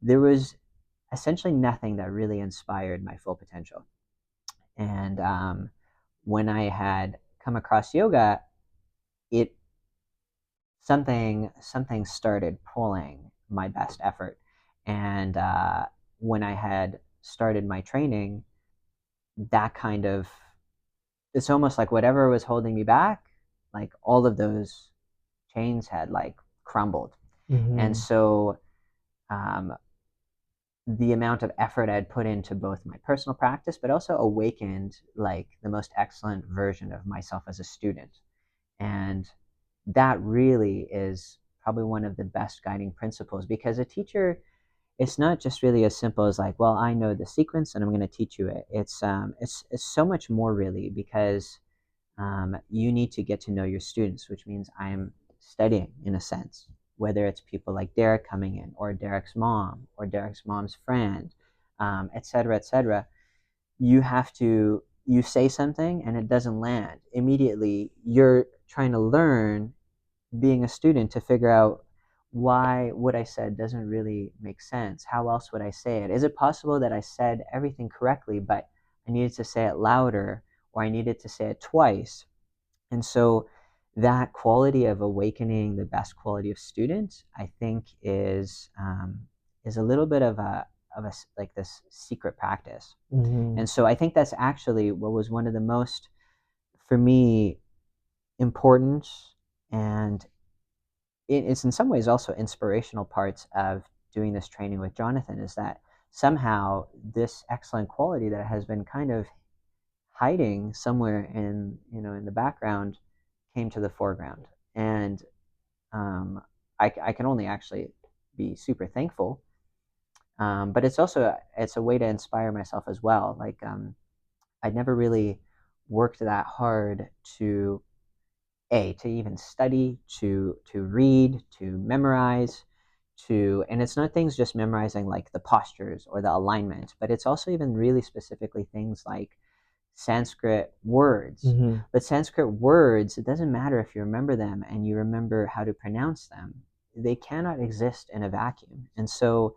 There was essentially nothing that really inspired my full potential. And when I had come across yoga, it something started pulling my best effort. And when I had started my training, that kind of, it's almost like whatever was holding me back, like all of those chains had like crumbled. And so um, the amount of effort I'd put into both my personal practice, but also awakened like the most excellent version of myself as a student. And that really is probably one of the best guiding principles, because a teacher, it's not just really as simple as like, well, I know the sequence and I'm going to teach you it. It's so much more really, because you need to get to know your students, which means I am studying in a sense, whether it's people like Derek coming in, or Derek's mom, or Derek's mom's friend, et cetera, et cetera. You say something and it doesn't land. Immediately, you're trying to learn, being a student, to figure out why what I said doesn't really make sense. How else would I say it? Is it possible that I said everything correctly, but I needed to say it louder, or I needed to say it twice? And so that quality of awakening the best quality of student, I think, is a little bit of a like this secret practice. And so I think that's actually what was one of the most, for me, important, and it's in some ways also inspirational parts of doing this training with Jonathan, is that somehow this excellent quality that has been kind of hiding somewhere in the background came to the foreground. And um, I can only actually be super thankful. But it's a way to inspire myself as well. Like I'd never really worked that hard to even study, to read, to memorize, and it's not things just memorizing like the postures or the alignment, but it's also even really specifically things like Sanskrit words. But Sanskrit words, it doesn't matter if you remember them and you remember how to pronounce them. They cannot exist in a vacuum. And so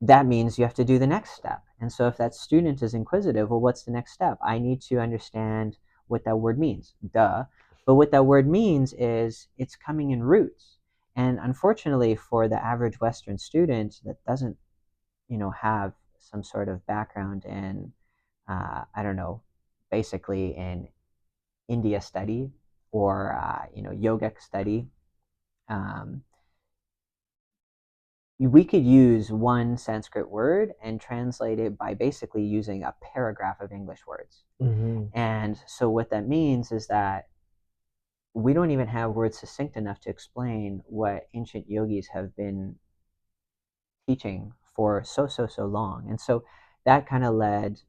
that means you have to do the next step. And so if that student is inquisitive, well, what's the next step? I need to understand what that word means. Duh. But what that word means is it's coming in roots. And unfortunately, for the average Western student that doesn't, have some sort of background in, I don't know, basically in India study or, yogic study, um, we could use one Sanskrit word and translate it by basically using a paragraph of English words. Mm-hmm. And so what that means is that we don't even have words succinct enough to explain what ancient yogis have been teaching for so long. And so that kind of led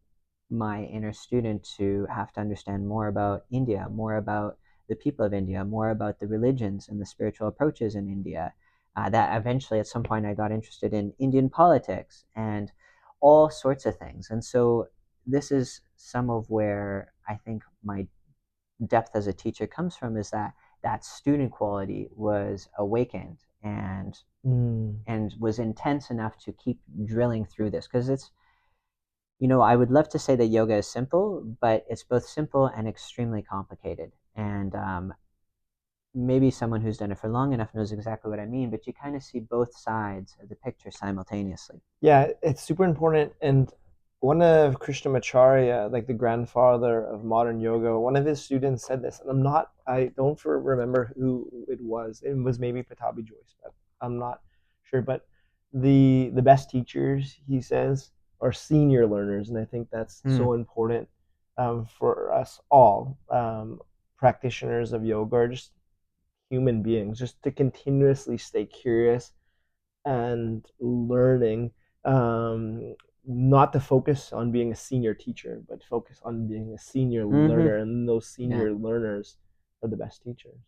my inner student to have to understand more about India, more about the people of India, more about the religions and the spiritual approaches in India. That eventually, at some point, I got interested in Indian politics and all sorts of things. And so, this is some of where I think my depth as a teacher comes from, is that that student quality was awakened Mm. and was intense enough to keep drilling through this, because I would love to say that yoga is simple, but it's both simple and extremely complicated. And maybe someone who's done it for long enough knows exactly what I mean, but you kind of see both sides of the picture simultaneously. Yeah, it's super important. And one of Krishnamacharya, like the grandfather of modern yoga, one of his students said this, and I don't remember who it was. It was maybe Patabi Joyce, but I'm not sure. But the best teachers, he says, are senior learners, and I think that's Hmm. so important for us all, practitioners of yoga, or just human beings, just to continuously stay curious and learning, um, not to focus on being a senior teacher, but focus on being a senior Mm-hmm. learner, and those Yeah. senior learners are the best teachers.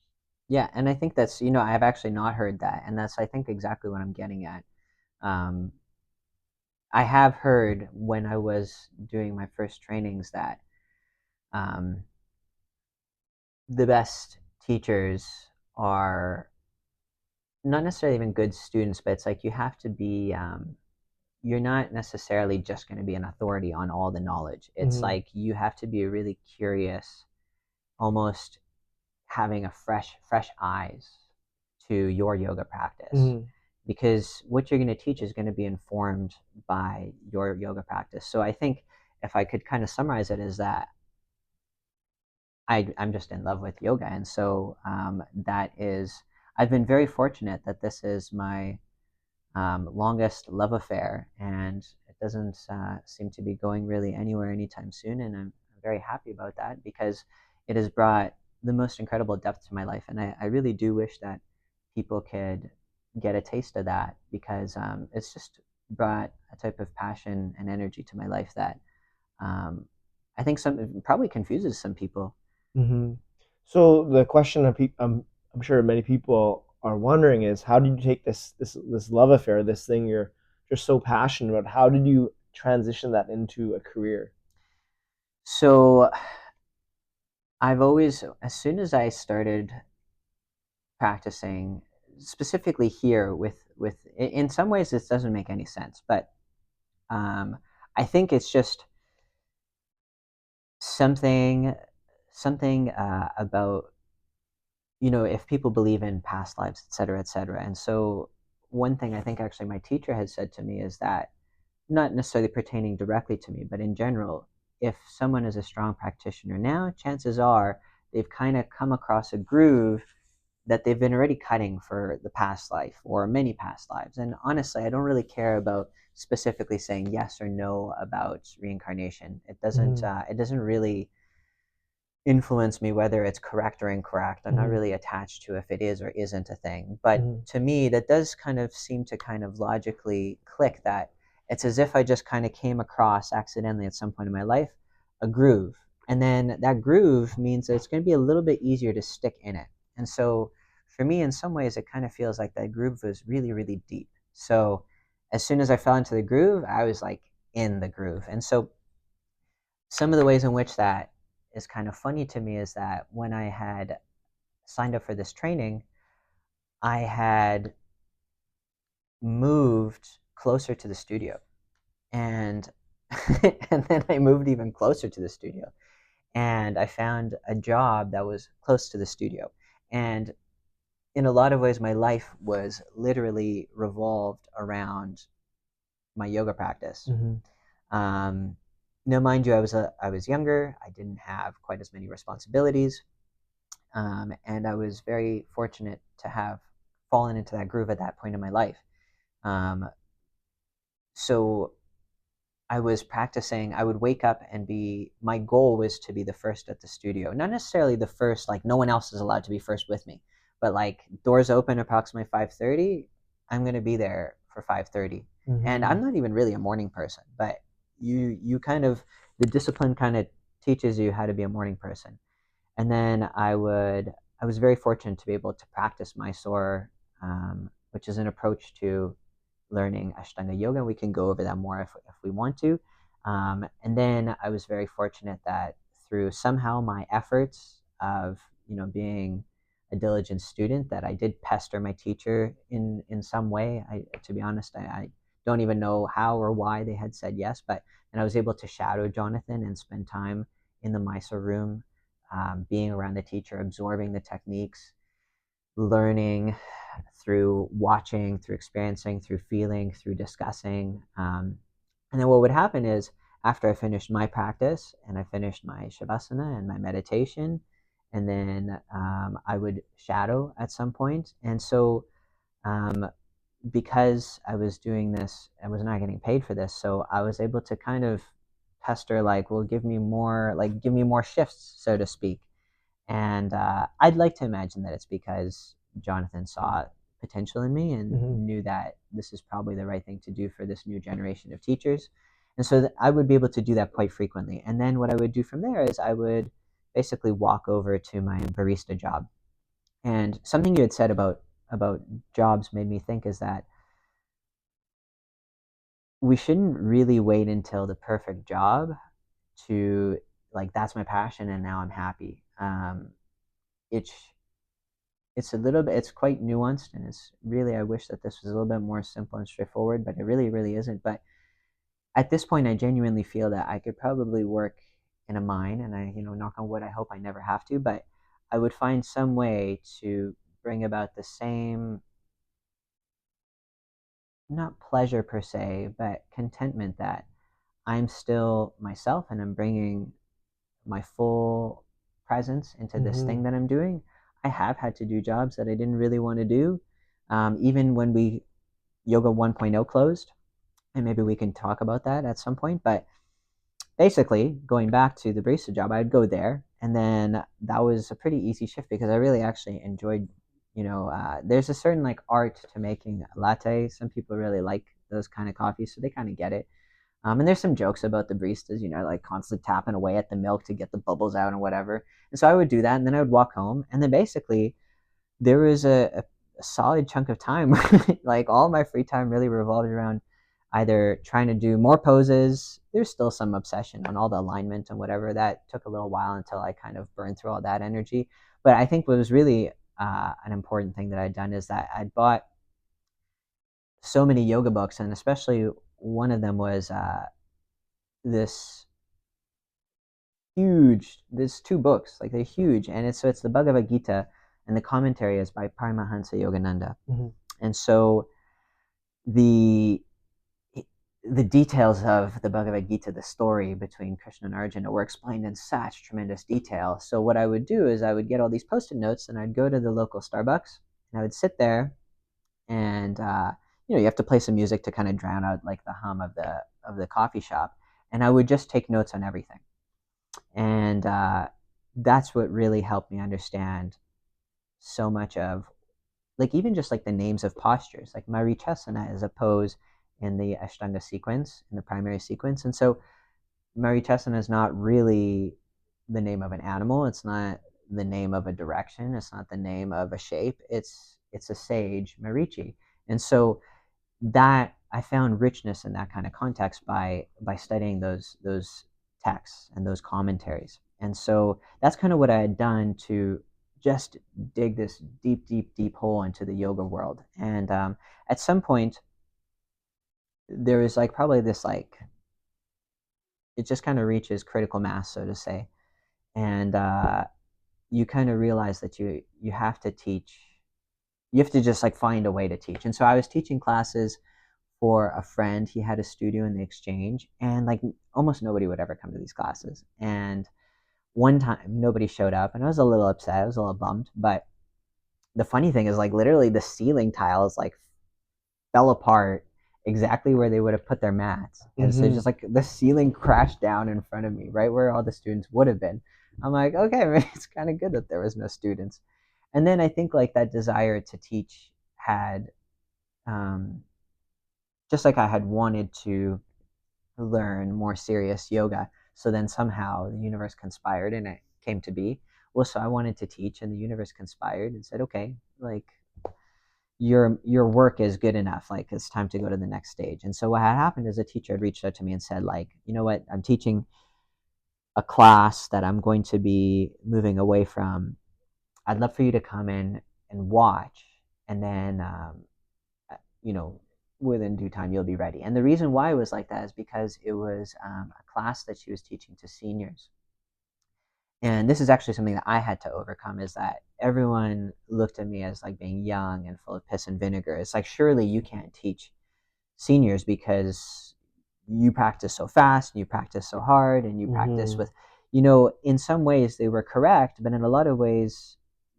Yeah. And I think that's, I've actually not heard that. And that's, I think, exactly what I'm getting at. Um, I have heard when I was doing my first trainings that um, the best teachers are not necessarily even good students, but it's like you have to be, you're not necessarily just going to be an authority on all the knowledge. It's Mm-hmm. like you have to be really curious, almost having a fresh eyes to your yoga practice, Mm-hmm. because what you're going to teach is going to be informed by your yoga practice. So I think if I could kind of summarize it, is that I'm just in love with yoga. And so that is, I've been very fortunate that this is my longest love affair, and it doesn't seem to be going really anywhere anytime soon. And I'm very happy about that, because it has brought the most incredible depth to my life. And I really do wish that people could get a taste of that, because it's just brought a type of passion and energy to my life that um, I think some probably confuses some people. Mm-hmm. So the question I'm sure many people are wondering is, how did you take this love affair, this thing you're just so passionate about? How did you transition that into a career? So I've always, as soon as I started practicing, specifically here with in some ways this doesn't make any sense, but um, I think it's just something about, if people believe in past lives, etc., etc. And so one thing I think actually my teacher had said to me is that, not necessarily pertaining directly to me, but in general, if someone is a strong practitioner now, chances are they've kind of come across a groove that they've been already cutting for the past life or many past lives. And honestly, I don't really care about specifically saying yes or no about reincarnation. Mm-hmm. It doesn't really influence me whether it's correct or incorrect. I'm not Mm-hmm. really attached to if it is or isn't a thing. But Mm-hmm. to me, that does kind of seem to kind of logically click, that it's as if I just kind of came across accidentally at some point in my life a groove. And then that groove means that it's going to be a little bit easier to stick in it. And so for me, in some ways, it kind of feels like that groove was really, really deep. So as soon as I fell into the groove, I was like in the groove. And so some of the ways in which that is kind of funny to me is that when I had signed up for this training, I had moved closer to the studio, and and then I moved even closer to the studio, and I found a job that was close to the studio. And in a lot of ways, my life was literally revolved around my yoga practice. Mm-hmm. Um, now, mind you, I was younger. I didn't have quite as many responsibilities, and I was very fortunate to have fallen into that groove at that point in my life. Um, so I was practicing. I would wake up and be. My goal was to be the first at the studio. Not necessarily the first, like no one else is allowed to be first with me, but like doors open approximately 5:30. I'm gonna be there for 5:30, and Mm-hmm. I'm not even really a morning person, but you kind of the discipline kind of teaches you how to be a morning person. And then I was very fortunate to be able to practice Mysore, which is an approach to learning Ashtanga yoga. We can go over that more if we want to. And then I was very fortunate that through somehow my efforts of being a diligent student, that I did pester my teacher in some way. To be honest, I don't even know how or why they had said yes, but and I was able to shadow Jonathan and spend time in the Mysore room, being around the teacher, absorbing the techniques, learning through watching, through experiencing, through feeling, through discussing. And then what would happen is after I finished my practice and I finished my Shavasana and my meditation, and then I would shadow at some point. And so um, because I was doing this, I was not getting paid for this, so I was able to kind of pester, like, well, give me more shifts, so to speak. And I'd like to imagine that it's because Jonathan saw potential in me and Mm-hmm. knew that this is probably the right thing to do for this new generation of teachers. And so that I would be able to do that quite frequently. And then what I would do from there is I would basically walk over to my barista job. And something you had said about jobs made me think is that we shouldn't really wait until the perfect job to like that's my passion and now I'm happy. It's it's a little bit it's quite nuanced, and it's really, I wish that this was a little bit more simple and straightforward, but it really isn't. But at this point I genuinely feel that I could probably work in a mine, and I knock on wood, I hope I never have to, but I would find some way to bring about the same, not pleasure per se, but contentment that I'm still myself and I'm bringing my full presence into this Mm-hmm. thing that I'm doing. I have had to do jobs that I didn't really want to do. Even when we Yoga 1.0 closed, and maybe we can talk about that at some point. But basically, going back to the barista job, I'd go there, and then that was a pretty easy shift because I really actually enjoyed. There's a certain like art to making latte. Some people really like those kind of coffees, so they kind of get it. And there's some jokes about the baristas, like constantly tapping away at the milk to get the bubbles out and whatever. And so I would do that, and then I would walk home, and then basically there was a solid chunk of time where like all my free time really revolved around either trying to do more poses. There's still some obsession on all the alignment and whatever. That took a little while until I kind of burned through all that energy. But I think what was really an important thing that I'd done is that I'd bought so many yoga books, and especially one of them was this huge. There's two books, like they're huge, and it's the Bhagavad Gita, and the commentary is by Paramahansa Yogananda. Mm-hmm. And so the the details of the Bhagavad Gita, the story between Krishna and Arjuna, were explained in such tremendous detail. So what I would do is I would get all these post-it notes, and I'd go to the local Starbucks, and I would sit there, and you have to play some music to kind of drown out like the hum of the coffee shop, and I would just take notes on everything. And that's what really helped me understand so much of, like, even just like the names of postures. Like Marichasana is a pose in the Ashtanga sequence, in the primary sequence. And so Marichasana is not really the name of an animal. It's not the name of a direction. It's not the name of a shape. It's a sage, Marichi. And so that I found richness in that kind of context by studying those texts and those commentaries. And so that's kind of what I had done to just dig this deep hole into the yoga world. And at some point, there was probably this, it just kind of reaches critical mass, so to say. and you kind of realize that you have to teach. You have to just like find a way to teach. And so I was teaching classes for a friend. He had a studio in the Exchange, and like almost nobody would ever come to these classes. And one time nobody showed up, and I was a little upset. I was a little bummed. But the funny thing is, like, literally the ceiling tiles like fell apart exactly where they would have put their mats. And so Mm-hmm. just like the ceiling crashed down in front of me, right where all the students would have been. I'm like, okay, man, it's kind of good that there was no students. And then I think like that desire to teach had, um, just like I had wanted to learn more serious yoga. So then somehow the universe conspired and it came to be. Well, so I wanted to teach, and the universe conspired and said, okay, like your work is good enough. Like it's time to go to the next stage. And so what had happened is a teacher had reached out to me and said, like, you know what, I'm teaching a class that I'm going to be moving away from. I'd love for you to come in and watch, and then you know, within due time you'll be ready. And the reason why it was like that is because it was a class that she was teaching to seniors. And this is actually something that I had to overcome, is that everyone looked at me as like being young and full of piss and vinegar. It's like, surely you can't teach seniors because you practice so fast and you practice so hard and you practice Mm-hmm. with, in some ways they were correct, but in a lot of ways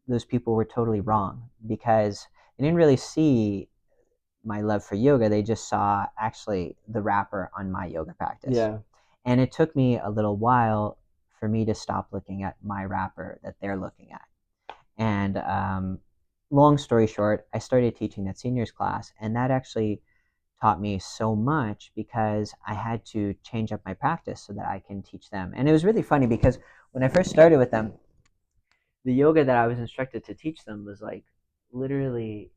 those people were totally wrong, because they didn't really see my love for yoga. They just saw actually the wrapper on my yoga practice. Yeah. And it took me a little while for me to stop looking at my wrapper that they're looking at. And long story short, I started teaching that seniors class, and that actually taught me so much because I had to change up my practice so that I can teach them. And it was really funny because when I first started with them, the yoga that I was instructed to teach them was like literally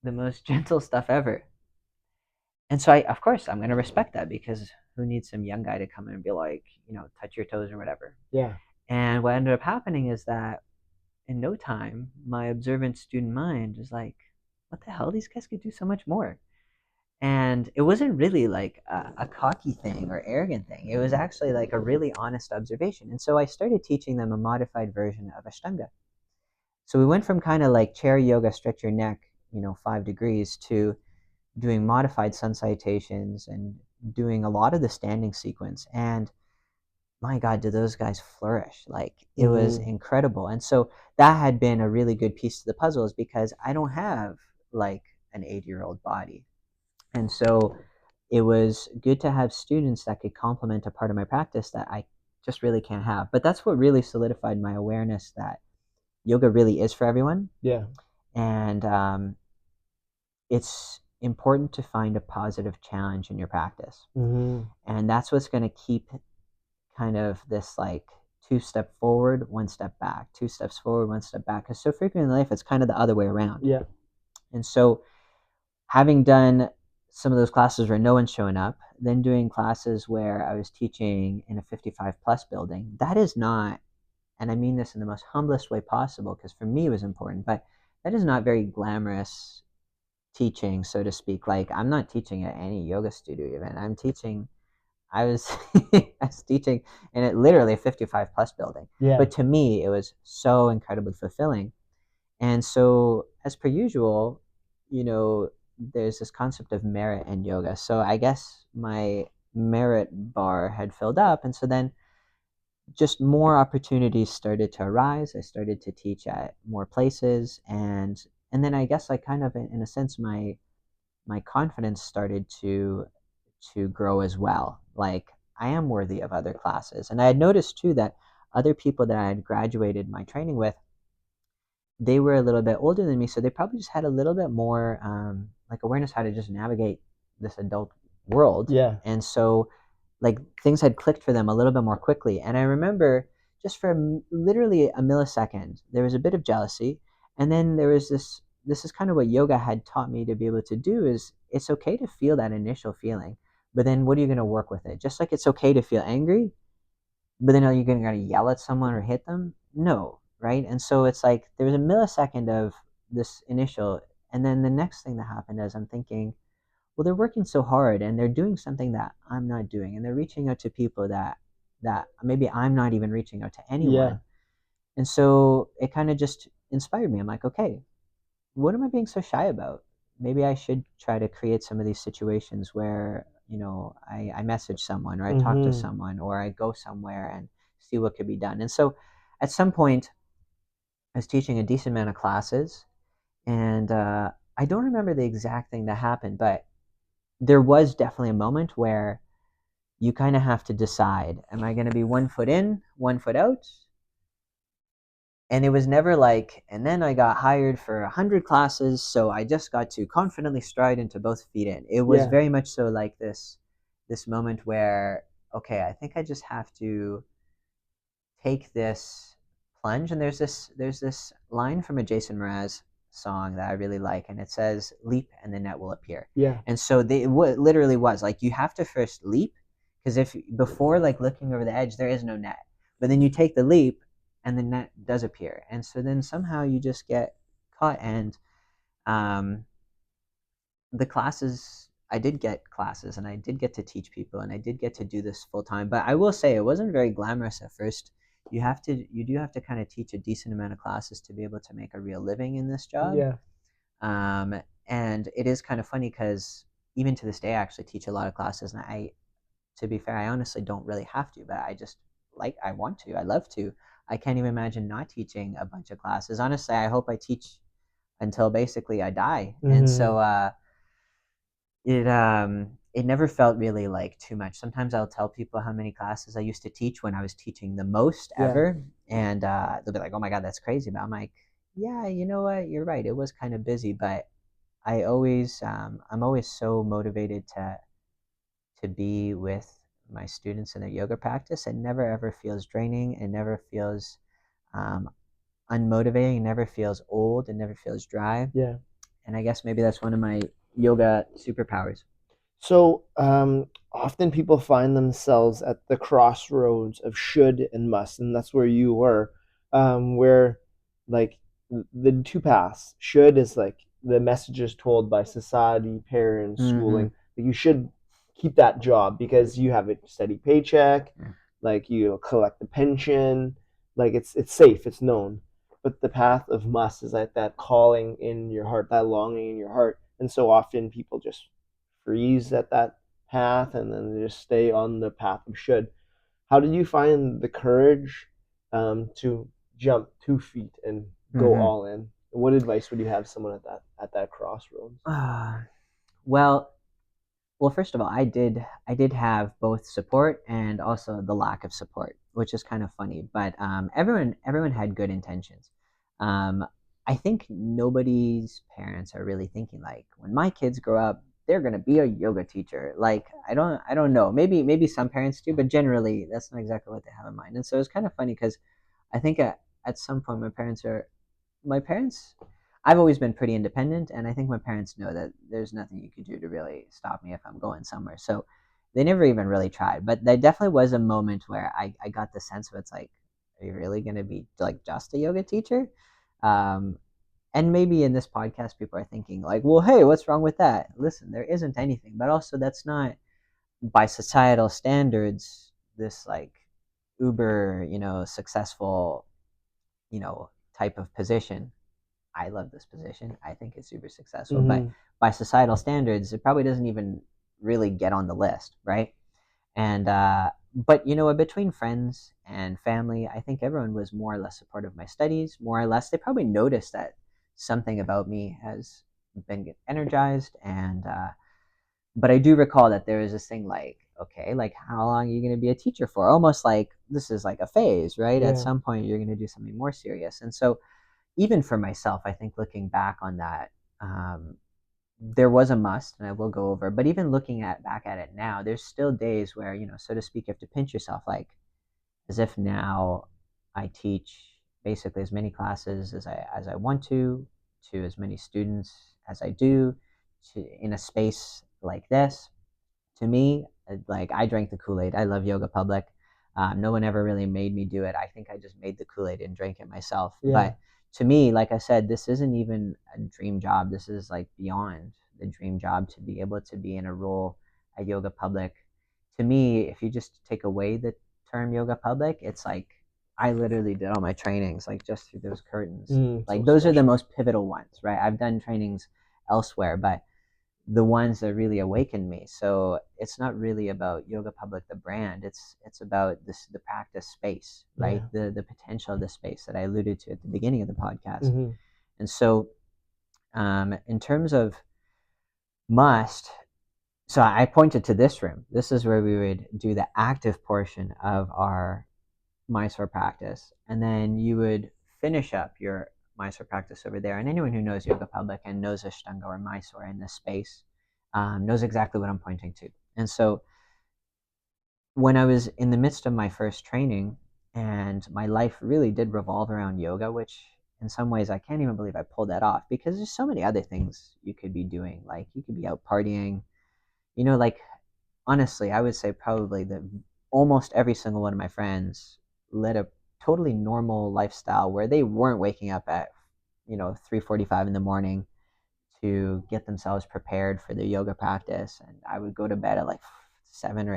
the most gentle stuff ever. And so of course, I'm going to respect that, because who needs some young guy to come in and be like, touch your toes or whatever. Yeah. And what ended up happening is that in no time, my observant student mind was like, what the hell? These guys could do so much more. And it wasn't really like a cocky thing or arrogant thing. It was actually like a really honest observation. And so I started teaching them a modified version of Ashtanga. So we went from kind of like chair yoga, stretch your neck, 5 degrees, to doing modified sun salutations and doing a lot of the standing sequence. And my God, did those guys flourish? Like it was Mm-hmm. incredible. And so that had been a really good piece to the puzzle, is because I don't have like an 8-year-old body. And so it was good to have students that could complement a part of my practice that I just really can't have. But that's what really solidified my awareness that yoga really is for everyone. Yeah. And it's important to find a positive challenge in your practice. Mm-hmm. And that's what's going to keep kind of this like 2 step forward, 1 step back, 2 steps forward, 1 step back. Because so frequently in life, it's kind of the other way around. Yeah. And so having done some of those classes where no one's showing up, then doing classes where I was teaching in a 55 plus building, that is not, and I mean this in the most humblest way possible, because for me it was important, but that is not very glamorous teaching, so to speak. Like I'm not teaching at any yoga studio even. I was I was teaching in it literally a 55 plus building. Yeah. But to me, it was so incredibly fulfilling. And so, as per usual, you know, there's this concept of merit in yoga. So I guess my merit bar had filled up. And so then just more opportunities started to arise. I started to teach at more places. And then I guess I kind of, in a sense, my confidence started to grow as well. Like I am worthy of other classes. And I had noticed too that other people that I had graduated my training with, they were a little bit older than me, so they probably just had a little bit more like awareness how to just navigate this adult world. Yeah. And so like things had clicked for them a little bit more quickly. And I remember just for literally a millisecond, there was a bit of jealousy, and then there was this is kind of what yoga had taught me to be able to do, is it's okay to feel that initial feeling, but then what are you going to work with it? Just like it's okay to feel angry, but then are you going to yell at someone or hit them? No, right? And so it's like there was a millisecond of this initial, and then the next thing that happened is I'm thinking, well, they're working so hard and they're doing something that I'm not doing, and they're reaching out to people that that maybe I'm not even reaching out to Yeah. anyone. And so it kind of just inspired me. I'm like, okay, what am I being so shy about? Maybe I should try to create some of these situations where, I message someone, or I talk to Mm-hmm. someone, or I go somewhere and see what could be done. And so at some point, I was teaching a decent amount of classes, and I don't remember the exact thing that happened, but there was definitely a moment where you kind of have to decide, am I going to be 1 foot in, 1 foot out? And it was never like, and then I got hired for 100 classes, so I just got to confidently stride into both feet in. It was Yeah. very much so like this moment where, okay, I think I just have to take this plunge. And there's this line from a Jason Mraz song that I really like, and it says, "Leap, and the net will appear." Yeah. And so it literally was like, you have to first leap, because if before, like, looking over the edge, there is no net, but then you take the leap, and the net does appear, and so then somehow you just get caught. And um, the classes, I did get classes, and I did get to teach people, and I did get to do this full time. But I will say it wasn't very glamorous at first. You do have to kind of teach a decent amount of classes to be able to make a real living in this job. Yeah. um, and it is kind of funny because even to this day, I actually teach a lot of classes, and to be fair, I honestly don't really have to, but I just, like, I want to, I love to. I can't even imagine not teaching a bunch of classes. Honestly, I hope I teach until basically I die. And Mm-hmm. so it never felt really like too much. Sometimes I'll tell people how many classes I used to teach when I was teaching the most Yeah. ever, and they'll be like, "Oh my god, that's crazy!" But I'm like, "Yeah, you know what? You're right. It was kind of busy, but I'm always so motivated to be with my students in their yoga practice. It never ever feels draining. It never feels um, unmotivating. It never feels old. It never feels dry. Yeah. And I guess maybe that's one of my yoga superpowers. So often people find themselves at the crossroads of should and must, and that's where you were, where like the two paths. Should is like the messages told by society, parents, Mm-hmm. schooling, that you should keep that job because you have a steady paycheck, Yeah. like you collect the pension, like it's safe, it's known. But the path of must is like that calling in your heart, that longing in your heart, and so often people just freeze at that path and then just stay on the path of should. How did you find the courage to jump 2 feet and go Mm-hmm. all in? What advice would you have someone at that crossroads? Well, well, first of all, I did have both support and also the lack of support, which is kind of funny. But everyone had good intentions. Um, I think nobody's parents are really thinking like, when my kids grow up, they're gonna be a yoga teacher. Like, I don't know. Maybe some parents do, but generally that's not exactly what they have in mind. And so it's kind of funny because I think at some point my parents, I've always been pretty independent, and I think my parents know that there's nothing you could do to really stop me if I'm going somewhere. So they never even really tried. But there definitely was a moment where I got the sense of, it's like, are you really going to be like just a yoga teacher? Um, and maybe in this podcast, people are thinking like, well, hey, what's wrong with that? Listen, there isn't anything. But also, that's not, by societal standards, this like uber, successful, type of position. I love this position. I think it's super successful, but Mm-hmm. by societal standards, it probably doesn't even really get on the list, right? And but between friends and family, I think everyone was more or less supportive of my studies. More or less, they probably noticed that something about me has been energized, and but I do recall that there was this thing like, okay, like, how long are you going to be a teacher for? Almost like this is like a phase, right? At Yeah. some point, you're going to do something more serious, and so even for myself, I think looking back on that, um, there was a must, and I will go over. But even looking at back at it now, there's still days where, so to speak, you have to pinch yourself, like, as if now I teach basically as many classes as I want to as many students as I do, in a space like this. To me, like, I drank the Kool-Aid. I love Yoga Public. No one ever really made me do it. I think I just made the Kool-Aid and drank it myself. Yeah. But to me, like I said, this isn't even a dream job. This is like beyond the dream job, to be able to be in a role at Yoga Public. To me, if you just take away the term yoga public, it's like I literally did all my trainings like just through those curtains. Like So those are the special. most pivotal ones, right? I've done trainings elsewhere, but the ones that really awakened me. So it's not really about Yoga Public the brand. It's about the practice space, right? Yeah. The potential of the space that I alluded to at the beginning of the podcast. Mm-hmm. And so in terms of must, so I pointed to this room. This is where we would do the active portion of our Mysore practice, and then you would finish up your Mysore practice over there. And anyone who knows Yoga Public and knows Ashtanga or Mysore in this space knows exactly what I'm pointing to. And so when I was in the midst of my first training, and my life really did revolve around yoga, which in some ways I can't even believe I pulled that off because there's so many other things you could be doing. Like you could be out partying, like honestly, I would say probably that almost every single one of my friends led a totally normal lifestyle where they weren't waking up at 3:45 in the morning to get themselves prepared for their yoga practice, and I would go to bed at like 7 or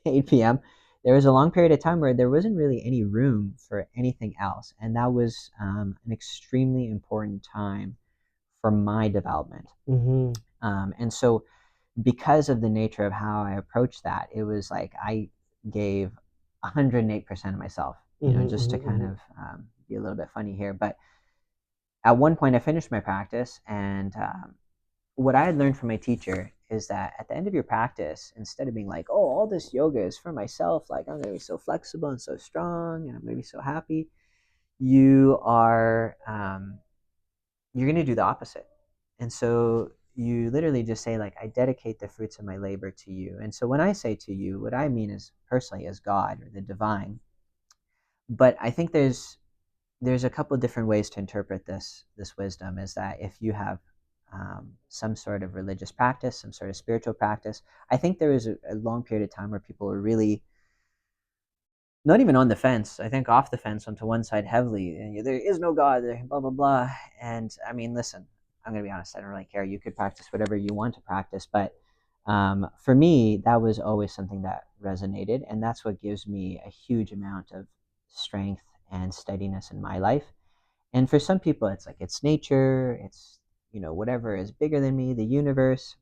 8 p.m. There was a long period of time where there wasn't really any room for anything else, and that was an extremely important time for my development. Mm-hmm. And so because of the nature of how I approached that, it was like I gave 108% of myself, Mm-hmm. just to kind Mm-hmm. of be a little bit funny here. But at one point, I finished my practice, and what I had learned from my teacher is that at the end of your practice, instead of being like, oh, all this yoga is for myself, like I'm going to be so flexible and so strong, and I'm going to be so happy, you are you're going to do the opposite. And so you literally just say like, I dedicate the fruits of my labor to you. And so when I say to you, what I mean is personally as God or the divine. But I think there's a couple of different ways to interpret this wisdom. Is that if you have some sort of religious practice, some sort of spiritual practice, I think there was a long period of time where people were really not even on the fence. I think off the fence onto one side heavily. And there is no God, blah blah blah. And I mean, listen, I'm gonna be honest. I don't really care. You could practice whatever you want to practice, but for me, that was always something that resonated, and that's what gives me a huge amount of strength and steadiness in my life. And for some people, it's like it's nature. It's whatever is bigger than me, the universe.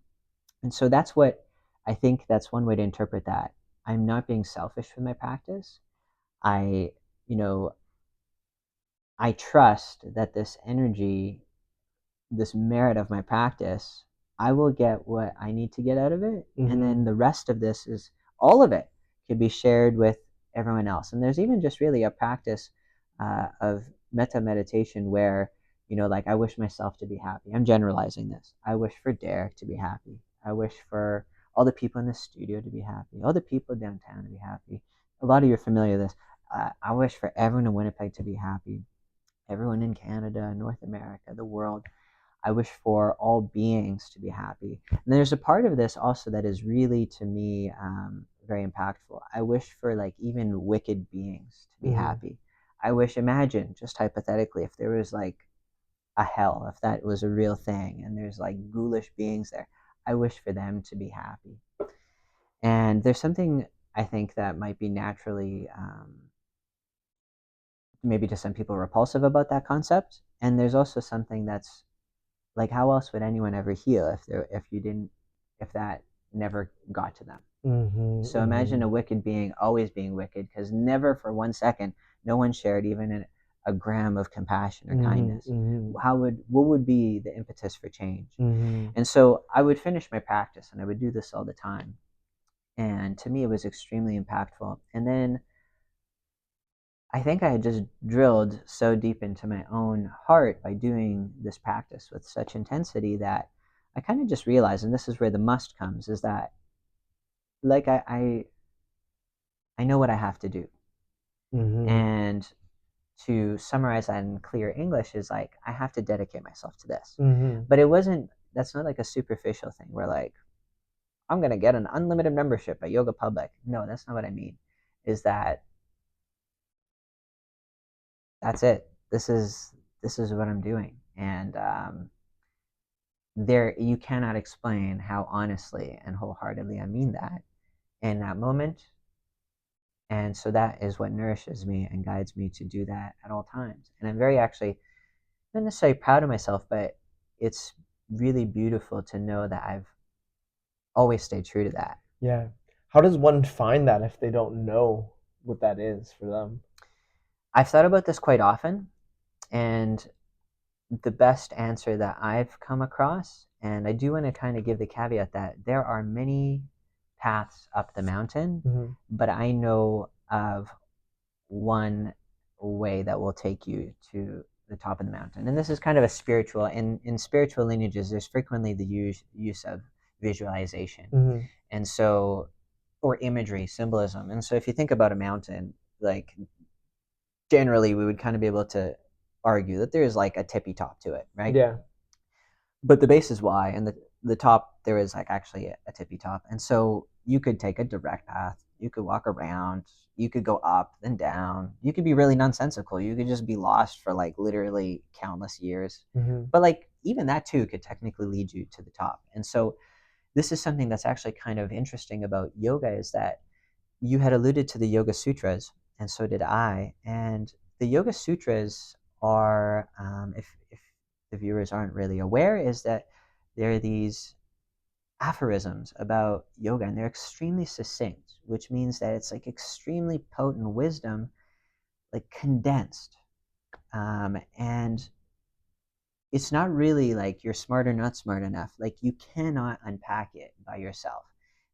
And so that's what I think. That's one way to interpret that. I'm not being selfish with my practice. I, you know, I trust that this energy, this merit of my practice, I will get what I need to get out of it. And Mm-hmm. then the rest of this is all of it could be shared with everyone else. And there's even just really a practice of metta meditation where, like I wish myself to be happy. I'm generalizing this. I wish for Derek to be happy. I wish for all the people in the studio to be happy, all the people downtown to be happy. A lot of you are familiar with this. I wish for everyone in Winnipeg to be happy, everyone in Canada, North America, the world. I wish for all beings to be happy. And there's a part of this also that is really, to me, very impactful. I wish for like even wicked beings to be Mm-hmm. happy. I wish, imagine, just hypothetically, if there was like a hell, if that was a real thing, and there's like ghoulish beings there, I wish for them to be happy. And there's something I think that might be naturally maybe to some people repulsive about that concept. And there's also something that's like, how else would anyone ever heal if that never got to them? Mm-hmm. So imagine Mm-hmm. a wicked being always being wicked because never for 1 second no one shared even a gram of compassion or Mm-hmm. kindness. Mm-hmm. What would be the impetus for change? Mm-hmm. And so I would finish my practice, and I would do this all the time. And to me, it was extremely impactful. And then I think I had just drilled so deep into my own heart by doing this practice with such intensity that I kind of just realized, and this is where the must comes, is that like I know what I have to do. Mm-hmm. And to summarize that in clear English is like I have to dedicate myself to this. Mm-hmm. But that's not like a superficial thing where like I'm gonna get an unlimited membership at Yoga Public. No, that's not what I mean. Is that that's it. This is what I'm doing. And there you cannot explain how honestly and wholeheartedly I mean that. In that moment, And so that is what nourishes me and guides me to do that at all times. And I'm very actually not necessarily proud of myself, but it's really beautiful to know that I've always stayed true to that. Yeah. How does one find that if they don't know what that is for them? I've thought about this quite often, and the best answer that I've come across, and I do want to kind of give the caveat that there are many paths up the mountain, Mm-hmm. but I know of one way that will take you to the top of the mountain. And this is kind of a spiritual, in spiritual lineages, there's frequently the use of visualization. Mm-hmm. And so, or imagery, symbolism. And so if you think about a mountain, like generally we would kind of be able to argue that there's like a tippy top to it, right? Yeah. But the base is Y, and the top there is like actually a tippy top. And so you could take a direct path, you could walk around, you could go up and down, you could be really nonsensical, you could just be lost for like literally countless years. Mm-hmm. But like even that too could technically lead you to the top. And so this is something that's actually kind of interesting about yoga, is that you had alluded to the Yoga Sutras, and so did I. And the Yoga Sutras are, if the viewers aren't really aware, is that there are these aphorisms about yoga, and they're extremely succinct, which means that it's like extremely potent wisdom, like condensed. And it's not really like you're smart or not smart enough. Like you cannot unpack it by yourself.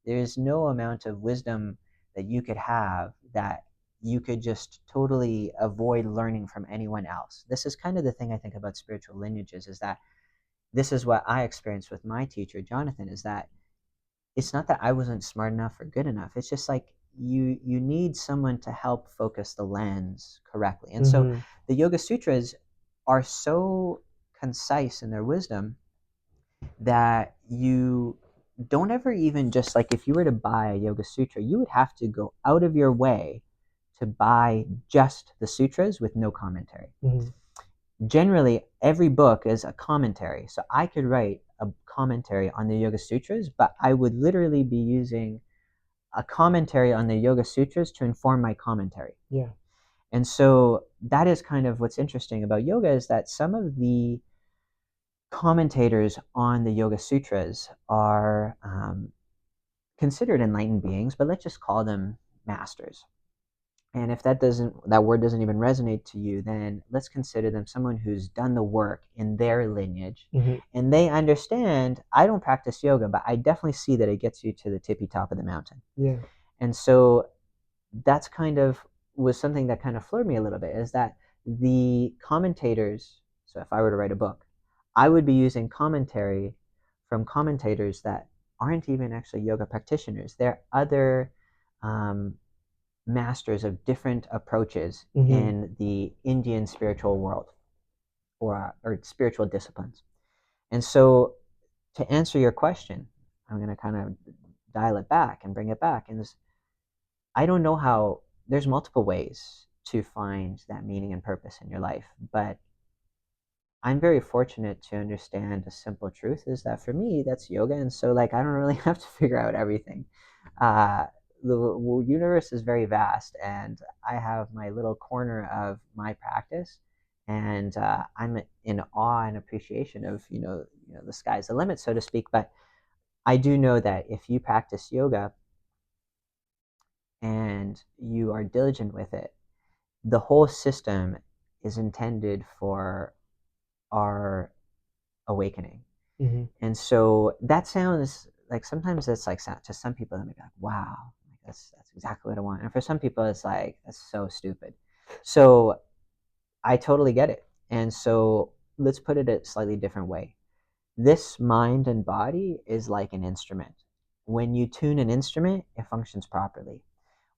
There's no amount of wisdom that you could have that you could just totally avoid learning from anyone else. This is kind of the thing I think about spiritual lineages, is that this is what I experienced with my teacher, Jonathan, is that it's not that I wasn't smart enough or good enough. It's just like you need someone to help focus the lens correctly. And so Mm-hmm. the Yoga Sutras are so concise in their wisdom that you don't ever even, just like if you were to buy a Yoga Sutra, you would have to go out of your way to buy just the sutras with no commentary. Mm-hmm. Generally, every book is a commentary. So I could write a commentary on the Yoga Sutras, but I would literally be using a commentary on the Yoga Sutras to inform my commentary. Yeah. And so that is kind of what's interesting about yoga, is that some of the commentators on the Yoga Sutras are considered enlightened beings, but let's just call them masters. And if that word doesn't even resonate to you, then let's consider them someone who's done the work in their lineage, Mm-hmm. and they understand. I don't practice yoga, but I definitely see that it gets you to the tippy top of the mountain. Yeah. And so that's kind of was something that kind of floored me a little bit, is that the commentators, so if I were to write a book, I would be using commentary from commentators that aren't even actually yoga practitioners. They're other um, masters of different approaches Mm-hmm. in the Indian spiritual world, or spiritual disciplines. And so to answer your question, I'm going to kind of dial it back and bring it back. And I don't know how, there's multiple ways to find that meaning and purpose in your life, but I'm very fortunate to understand a simple truth, is that for me, that's yoga. And so, like, I don't really have to figure out everything. Uh, the universe is very vast, and I have my little corner of my practice. And I'm in awe and appreciation of, the sky's the limit, so to speak. But I do know that if you practice yoga and you are diligent with it, the whole system is intended for our awakening. Mm-hmm. And so that sounds like, sometimes it's like, to some people they may be like, wow, like that's exactly what I want. And for some people it's like, that's so stupid. So I totally get it. And so let's put it a slightly different way. This mind and body is like an instrument. When you tune an instrument, it functions properly.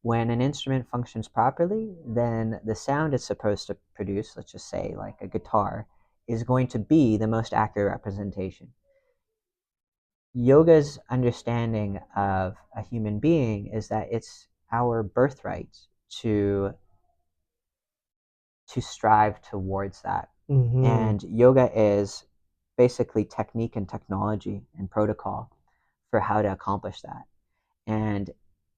When an instrument functions properly, then the sound it's supposed to produce, let's just say like a guitar, is going to be the most accurate representation. Yoga's understanding of a human being is that it's our birthright to strive towards that. Mm-hmm. And yoga is basically technique and technology and protocol for how to accomplish that. And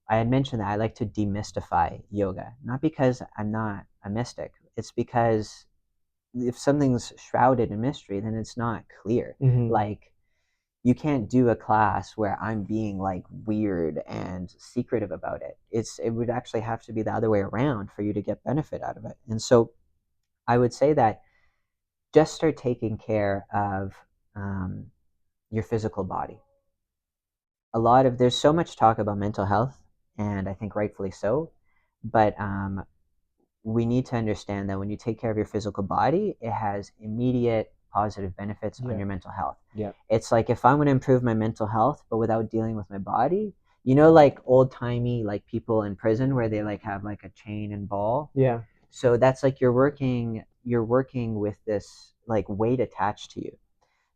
I had mentioned that I like to demystify yoga, not because I'm not a mystic. It's because if something's shrouded in mystery, then it's not clear. Like, you can't do a class where I'm being like weird and secretive about it. It would actually have to be the other way around for you to get benefit out of it. And so I would say that just start taking care of your physical body. There's so much talk about mental health, and I think rightfully so. But we need to understand that when you take care of your physical body, it has immediate positive benefits on your mental health. Yeah. It's like if I'm going to improve my mental health, but without dealing with my body, you know, like old timey, like people in prison where they like have like a chain and ball. Yeah. So that's like you're working with this like weight attached to you.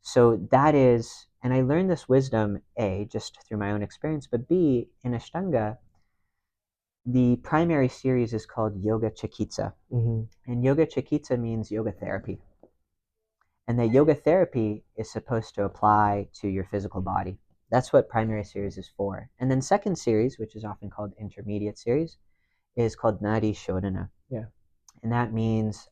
So that is, and I learned this wisdom, A, just through my own experience, but B, in Ashtanga, the primary series is called Yoga Chikitsa. And Yoga Chikitsa means yoga therapy. And that yoga therapy is supposed to apply to your physical body. That's what primary series is for. And then second series, which is often called intermediate series, is called Nadi Shodhana. Yeah. And that means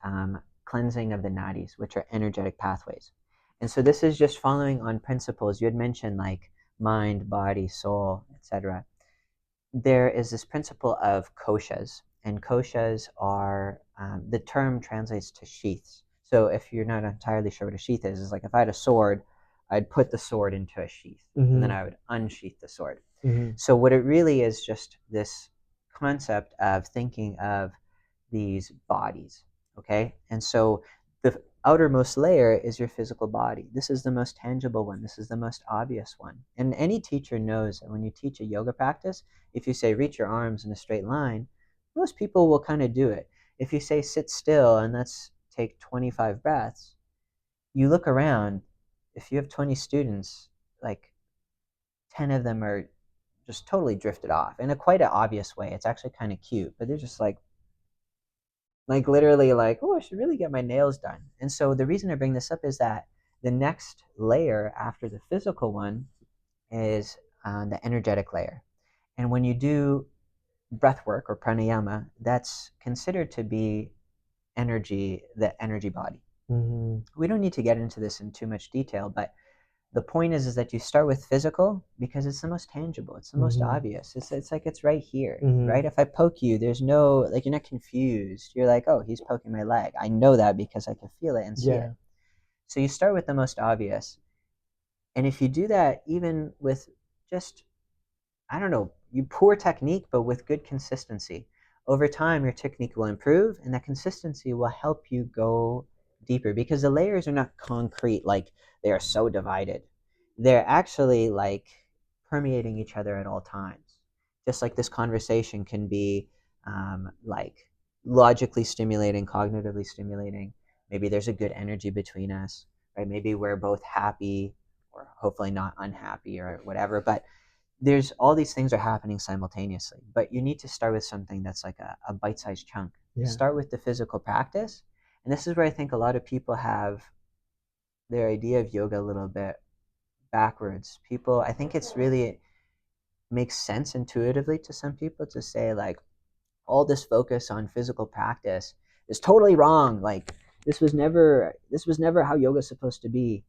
cleansing of the nadis, which are energetic pathways. And so this is just following on principles. You had mentioned like mind, body, soul, etc. There is this principle of koshas, and koshas are the term translates to sheaths. So if you're not entirely sure what a sheath is, it's like if I had a sword, I'd put the sword into a sheath, and then I would unsheath the sword. So what it really is, just this concept of thinking of these bodies, okay? And so the outermost layer is your physical body. This is the most tangible one. This is the most obvious one. And any teacher knows that when you teach a yoga practice, if you say reach your arms in a straight line, most people will kind of do it. If you say sit still and let's take 25 breaths, you look around, if you have 20 students, like 10 of them are just totally drifted off in a quite an obvious way. It's actually kind of cute, but they're just like literally like, oh, I should really get my nails done. And so the reason I bring this up is that the next layer after the physical one is the energetic layer. And when you do breath work or pranayama, that's considered to be the energy body. We don't need to get into this in too much detail, but the point is that you start with physical because it's the most tangible, it's the most obvious. It's like it's right here, right? If I poke you, there's no, like, you're not confused. You're like, oh, he's poking my leg. I know that because I can feel it and see it. So you start with the most obvious, and if you do that even with just, I don't know, you poor technique, but with good consistency, over time your technique will improve, and that consistency will help you go deeper because the layers are not concrete, like they are so divided. They're actually like permeating each other at all times. Just like this conversation can be like logically stimulating, cognitively stimulating. Maybe there's a good energy between us, right? Maybe we're both happy or hopefully not unhappy or whatever, but there's all these things are happening simultaneously, but you need to start with something that's like a bite-sized chunk. Start with the physical practice, and this is where I think a lot of people have their idea of yoga a little bit backwards. People, I think it's really makes sense intuitively to some people to say like all this focus on physical practice is totally wrong. Like this was never how yoga is supposed to be.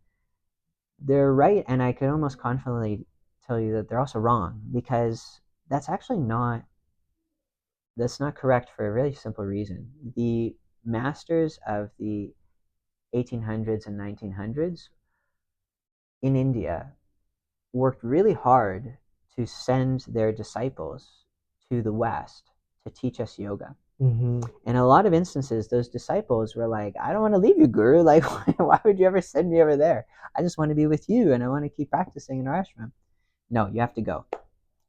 They're right, and I could almost confidently tell you that they're also wrong because that's actually not that's not correct for a really simple reason. The masters of the 1800s and 1900s in India worked really hard to send their disciples to the West to teach us yoga. In a lot of instances, those disciples were like, I don't want to leave you, Guru. Like, why would you ever send me over there? I just want to be with you and I want to keep practicing in our ashram. No, you have to go.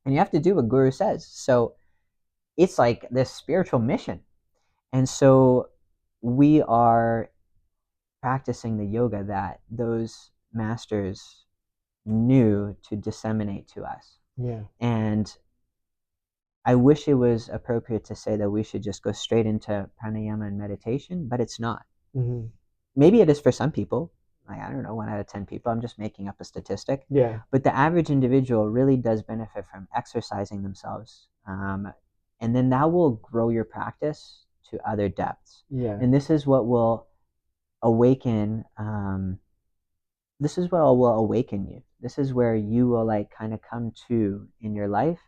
And you have to do what Guru says. So it's like this spiritual mission. And so we are practicing the yoga that those masters knew to disseminate to us. And I wish it was appropriate to say that we should just go straight into pranayama and meditation, but it's not. Maybe it is for some people. like, I don't know, 1 out of 10 people. I'm just making up a statistic. Yeah. But the average individual really does benefit from exercising themselves. And then that will grow your practice to other depths. Yeah. And this is what will awaken. This is what will awaken you. This is where you will like kind of come to in your life.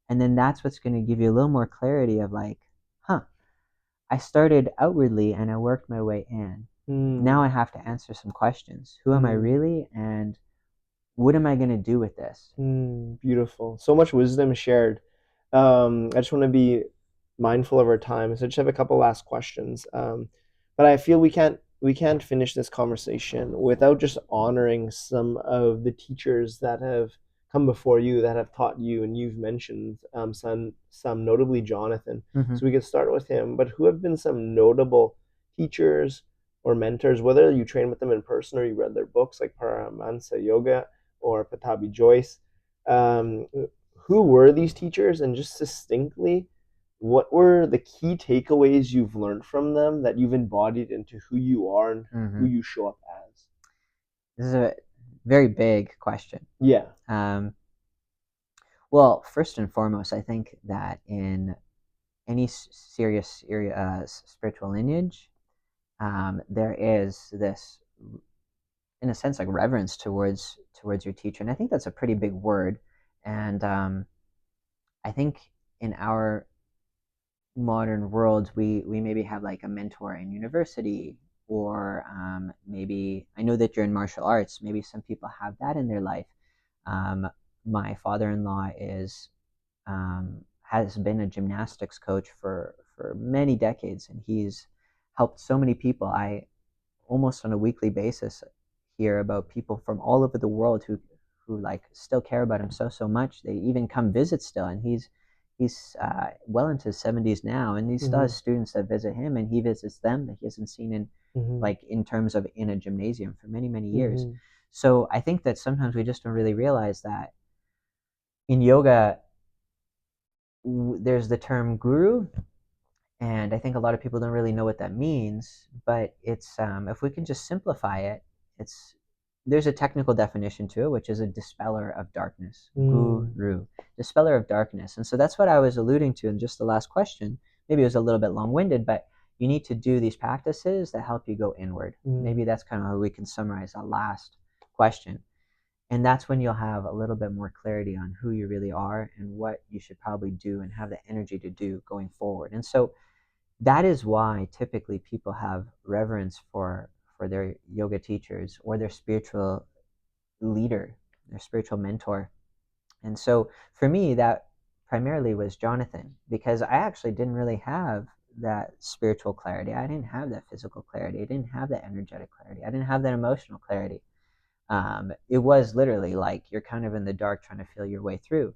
And then that's what's going to give you a little more clarity of like, huh, I started outwardly and I worked my way in. Now I have to answer some questions. Who am I really? And what am I going to do with this? Beautiful. So much wisdom shared. I just want to be mindful of our time, so I just have a couple last questions. But I feel we can't finish this conversation without just honoring some of the teachers that have come before you, that have taught you, and you've mentioned some notably Jonathan. Mm-hmm. So we could start with him. But who have been some notable teachers or mentors, whether you train with them in person or you read their books like Paramahansa Yoga or Patabi Joyce? Um, who were these teachers, and just succinctly, what were the key takeaways you've learned from them that you've embodied into who you are and who you show up as? This is a very big question. Yeah. Well, first and foremost, I think that in any serious spiritual lineage, there is this, in a sense, like reverence towards your teacher, and I think that's a pretty big word. And I think in our modern world, we maybe have like a mentor in university, or maybe, I know that you're in martial arts. Maybe some people have that in their life. My father-in-law has been a gymnastics coach for many decades, and he's helped so many people. I almost on a weekly basis hear about people from all over the world who like still care about him so much. They even come visit still, and he's well into his 70s now, and he still has students that visit him, and he visits them that he hasn't seen in like in terms of in a gymnasium for many years. So I think that sometimes we just don't really realize that in yoga there's the term guru, and I think a lot of people don't really know what that means. But it's if we can just simplify it, it's there's a technical definition to it, which is a dispeller of darkness. Guru, dispeller of darkness. And so that's what I was alluding to in just the last question. Maybe it was a little bit long-winded, but you need to do these practices that help you go inward. Maybe that's kind of how we can summarize that last question. And that's when you'll have a little bit more clarity on who you really are and what you should probably do and have the energy to do going forward. And so that is why typically people have reverence for their yoga teachers or their spiritual leader, their spiritual mentor. And so for me, that primarily was Jonathan, because I actually didn't really have that spiritual clarity. I didn't have that physical clarity. I didn't have that energetic clarity. I didn't have that emotional clarity. It was literally like you're kind of in the dark trying to feel your way through.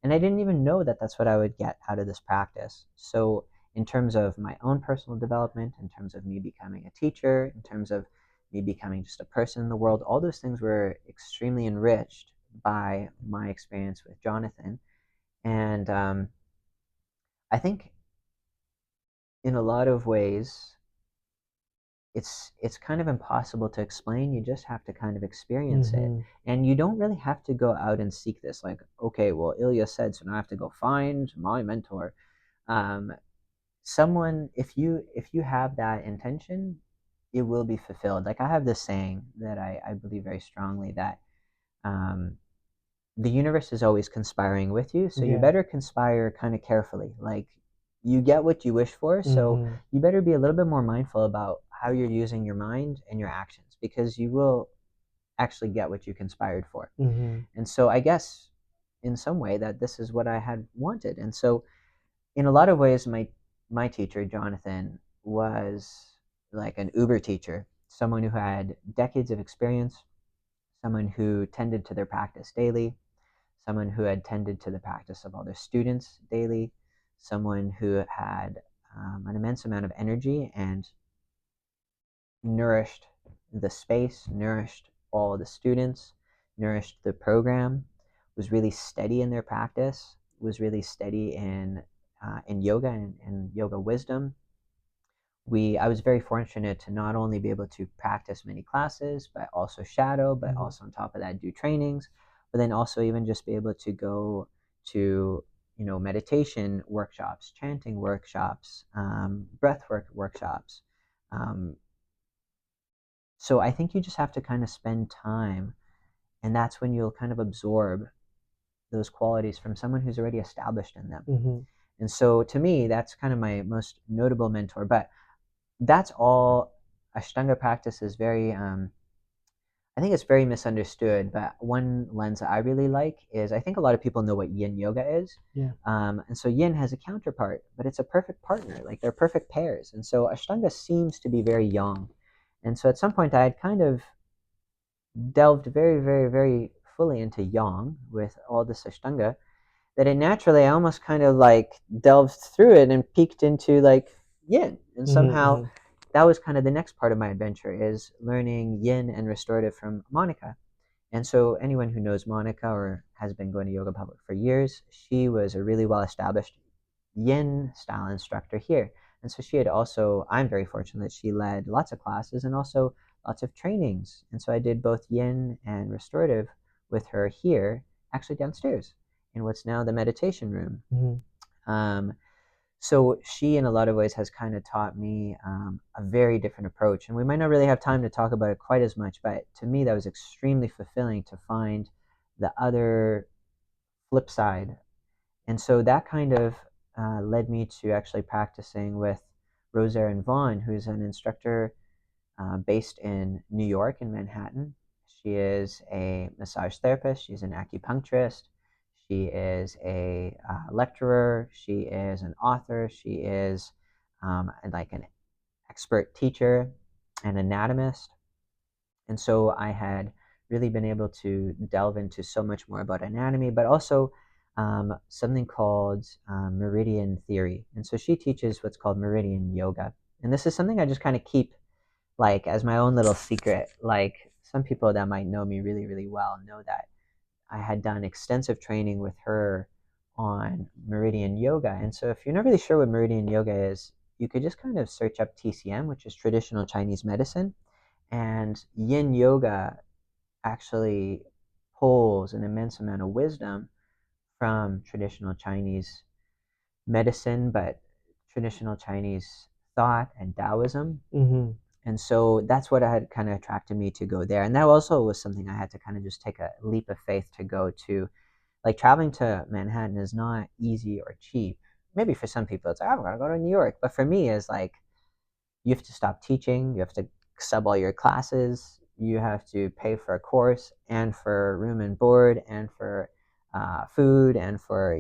And I didn't even know that that's what I would get out of this practice. So, in terms of my own personal development, in terms of me becoming a teacher, in terms of me becoming just a person in the world, all those things were extremely enriched by my experience with Jonathan. And I think in a lot of ways, it's kind of impossible to explain. You just have to kind of experience it, and you don't really have to go out and seek this. Like, okay, well, Ilya said, so now I have to go find my mentor. Someone, if you have that intention, it will be fulfilled. Like I have this saying that I believe very strongly that um, the universe is always conspiring with you, so you better conspire kind of carefully. Like you get what you wish for, so you better be a little bit more mindful about how you're using your mind and your actions, because you will actually get what you conspired for. And so I guess in some way that this is what I had wanted. And so in a lot of ways, my teacher Jonathan was like an uber teacher, someone who had decades of experience, someone who tended to their practice daily, someone who had tended to the practice of all their students daily, someone who had an immense amount of energy and nourished the space, nourished all the students, nourished the program, was really steady in their practice, was really steady in yoga and yoga wisdom, I was very fortunate to not only be able to practice many classes, but also shadow, but also on top of that do trainings, but then also even just be able to go to meditation workshops, chanting workshops, breathwork workshops. Um, so I think you just have to kind of spend time, and that's when you'll kind of absorb those qualities from someone who's already established in them. Mm-hmm. And so to me, that's kind of my most notable mentor. But that's all. Ashtanga practice is very, I think it's very misunderstood. But one lens that I really like is I think a lot of people know what yin yoga is. Yeah. And so yin has a counterpart, but it's a perfect partner. Like they're perfect pairs. And so Ashtanga seems to be very yang. And so at some point I had kind of delved very, very, very fully into yang with all this Ashtanga that it naturally I almost kind of like delved through it and peeked into like yin. And somehow Mm-hmm. that was kind of the next part of my adventure is learning yin and restorative from Monica. And so anyone who knows Monica or has been going to Yoga Public for years, she was a really well established yin style instructor here. And so she had also, I'm very fortunate that she led lots of classes and also lots of trainings. And so I did both yin and restorative with her here, actually downstairs in what's now the meditation room. Um, so she, in a lot of ways, has kind of taught me a very different approach. And we might not really have time to talk about it quite as much, but to me, that was extremely fulfilling to find the other flip side. And so that kind of led me to actually practicing with Rosaire Vaughn, who's an instructor based in New York, in Manhattan. She is a massage therapist, she's an acupuncturist, she is a lecturer, she is an author, she is like an expert teacher, an anatomist. And so I had really been able to delve into so much more about anatomy, but also something called meridian theory. And so she teaches what's called meridian yoga. And this is something I just kind of keep like as my own little secret. Like some people that might know me really, really well know that I had done extensive training with her on Meridian Yoga. And so if you're not really sure what Meridian Yoga is, you could just kind of search up TCM, which is traditional Chinese medicine. And Yin Yoga actually pulls an immense amount of wisdom from traditional Chinese medicine, but traditional Chinese thought and Taoism. Mm-hmm. And so that's what had kind of attracted me to go there. And that also was something I had to kind of just take a leap of faith to go to. Like traveling to Manhattan is not easy or cheap. Maybe for some people it's like, oh, I'm gonna go to New York. But for me, it's like you have to stop teaching, you have to sub all your classes, you have to pay for a course and for room and board and for food and for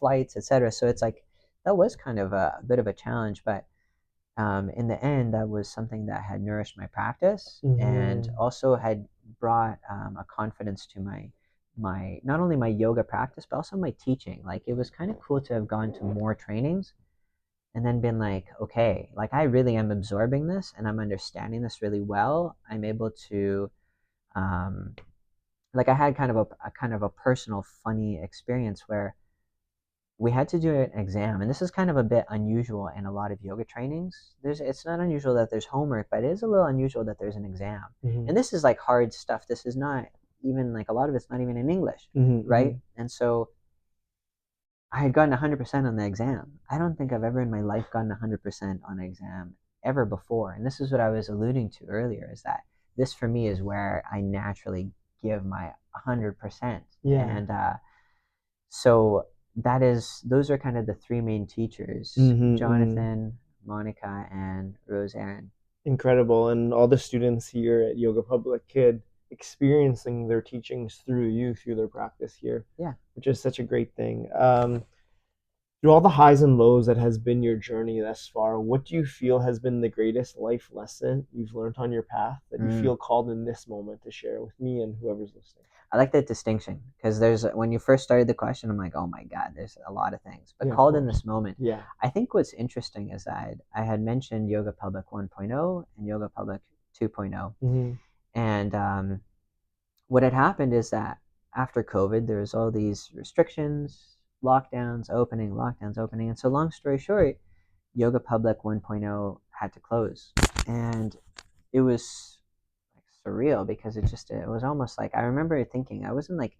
flights, etc. So it's like that was kind of a bit of a challenge, but in the end, that was something that had nourished my practice and Mm-hmm. also had brought a confidence to my not only my yoga practice but also my teaching. Like it was kind of cool to have gone to more trainings and then been like, okay, like I really am absorbing this and I'm understanding this really well. I'm able to um, like I had kind of a kind of a personal funny experience where we had to do an exam, and this is kind of a bit unusual in a lot of yoga trainings. It's not unusual that there's homework, but it is a little unusual that there's an exam. Mm-hmm. And this is like hard stuff. This is not even like a lot of it's not even in English, Mm-hmm. right? And so I had gotten 100% on the exam. I don't think I've ever in my life gotten 100% on an exam ever before. And this is what I was alluding to earlier is that this for me is where I naturally give my 100%. Yeah. And so those are kind of the three main teachers: Mm-hmm. Mm-hmm. Jonathan, Monica, and Rose Aaron. Incredible. And all the students here at Yoga Public Kid experiencing their teachings through you, through their practice here, Yeah. which is such a great thing. Through all the highs and lows that has been your journey thus far, what do you feel has been the greatest life lesson you've learned on your path that you Mm. feel called in this moment to share with me and whoever's listening? I like that distinction because there's when you first started the question, I'm like, oh my god, there's a lot of things. But Yeah, of called in course. this moment, Yeah. I think what's interesting is that I had mentioned Yoga Public 1.0 and Yoga Public 2.0, Mm-hmm. and what had happened is that after COVID, there was all these restrictions, lockdowns opening, and so long story short, Yoga Public 1.0 had to close, and it was like surreal because it was almost like I remember thinking I wasn't like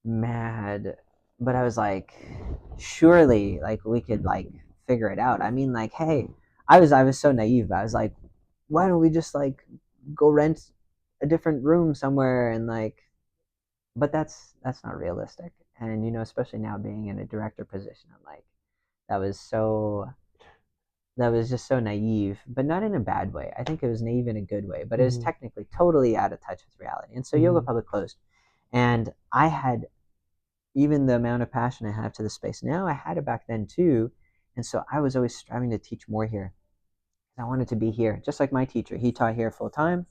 mad, but I was like, surely like we could like figure it out. I mean, like, hey, I was so naive. I was like, why don't we just like go rent a different room somewhere and like, but that's not realistic. And especially now being in a director position, I'm like, that was so that was just so naive, but not in a bad way. I think it was naive in a good way, but it was technically totally out of touch with reality. And so Yoga Public closed, and I had even the amount of passion I have to the space now, I had it back then too. And so I was always striving to teach more here. I wanted to be here, just like my teacher. He taught here full time.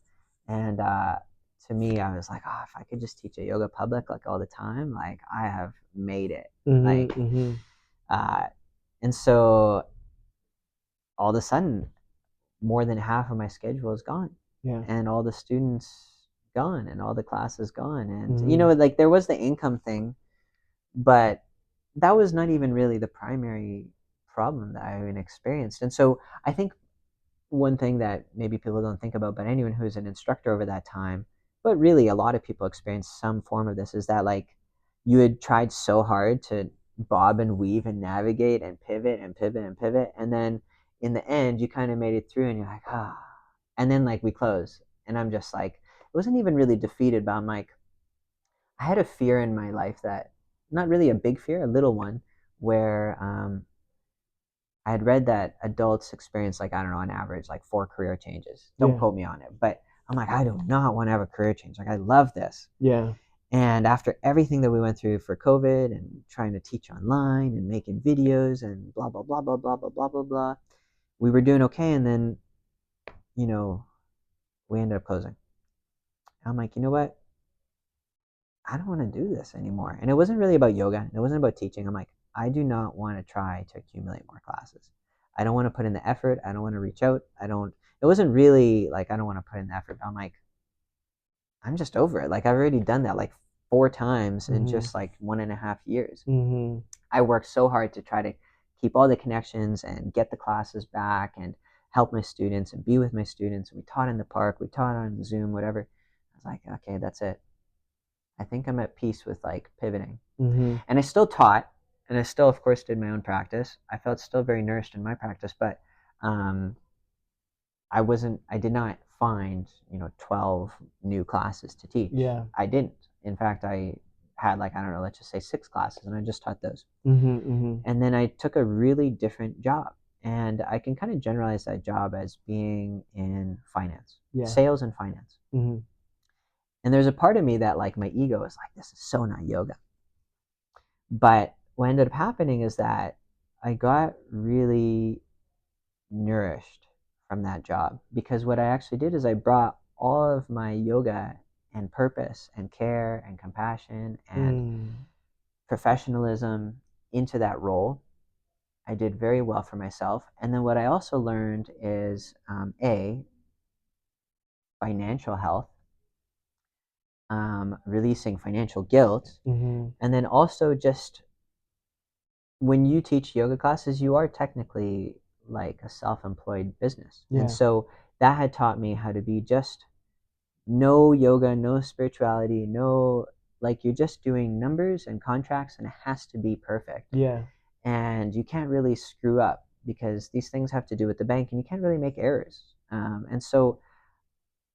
And to me, I was like, oh, if I could just teach a yoga public like all the time, like I have made it. Like, uh, and so all of a sudden, more than half of my schedule is gone. Yeah. And all the students gone and all the classes gone. And, like there was the income thing, but that was not even really the primary problem that I even experienced. And so I think one thing that maybe people don't think about, but anyone who's an instructor over that time, but really a lot of people experience some form of this, is that like you had tried so hard to bob and weave and navigate and pivot and pivot and pivot. And then in the end, you kind of made it through and you're like, ah. And then like we close. And I'm just like, it wasn't even really defeated, but I'm like, I had a fear in my life that, not really a big fear, a little one, where I had read that adults experience like, I don't know, on average like 4 career changes. Don't quote me on it, but I'm like, I do not want to have a career change. Like I love this. Yeah. And after everything that we went through for COVID and trying to teach online and making videos and blah blah blah blah blah blah blah blah blah, we were doing okay, and then you know we ended up closing. I'm like, you know what? I don't want to do this anymore. And it wasn't really about yoga. It wasn't about teaching. I'm like, I do not want to try to accumulate more classes. I don't want to put in the effort. I don't want to reach out. It wasn't really like I don't want to put in the effort. I'm like, I'm just over it. Like I've already done that like 4 times in just like 1.5 years. I worked so hard to try to keep all the connections and get the classes back and help my students and be with my students. We taught in the park, we taught on Zoom, whatever. I was like, okay, that's it. I think I'm at peace with like pivoting. And I still taught, and I still, of course, did my own practice. I felt still very nourished in my practice, but I did not find 12 new classes to teach. Yeah. I didn't. In fact, I had like, I don't know, let's just say 6 classes, and I just taught those. And then I took a really different job, and I can kind of generalize that job as being in finance, sales and finance. And there's a part of me that like my ego is like, this is so not yoga. But what ended up happening is that I got really nourished from that job, because what I actually did is I brought all of my yoga and purpose and care and compassion and professionalism into that role. I did very well for myself. And then what I also learned is financial health, releasing financial guilt, and then also just when you teach yoga classes, you are technically like a self-employed business. And so that had taught me how to be just no yoga, no spirituality, no, like you're just doing numbers and contracts, and it has to be perfect. And you can't really screw up because these things have to do with the bank, and you can't really make errors. And so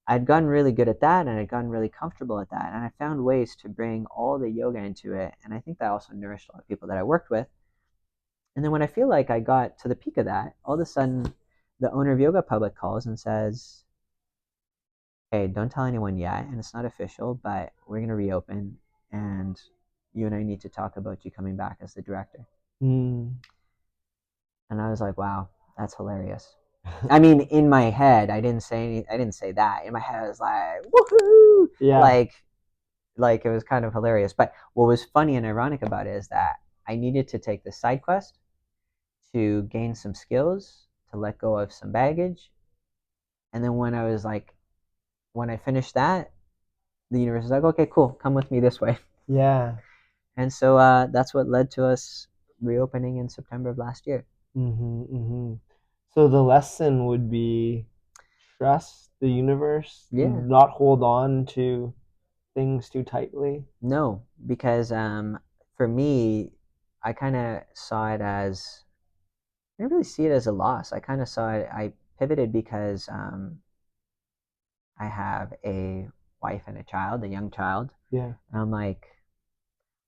I'd gotten really good at that, and I'd gotten really comfortable at that, and I found ways to bring all the yoga into it. And I think that also nourished a lot of people that I worked with. And then when I feel like I got to the peak of that, all of a sudden the owner of Yoga Public calls and says, hey, don't tell anyone yet, and it's not official, but we're going to reopen, and you and I need to talk about you coming back as the director. And I was like, wow, that's hilarious. I mean, in my head, I didn't say that. In my head, I was like, woohoo! Like it was kind of hilarious. But what was funny and ironic about it is that I needed to take this side quest to gain some skills, to let go of some baggage. And then when I finished that, the universe was like, okay, cool, come with me this way. And so that's what led to us reopening in September of last year. So the lesson would be trust the universe, Yeah. not hold on to things too tightly. No, because for me, I kind of saw it as I didn't really see it as a loss. I kind of saw it. I pivoted because I have a wife and a child, a young child. Yeah. And I'm like,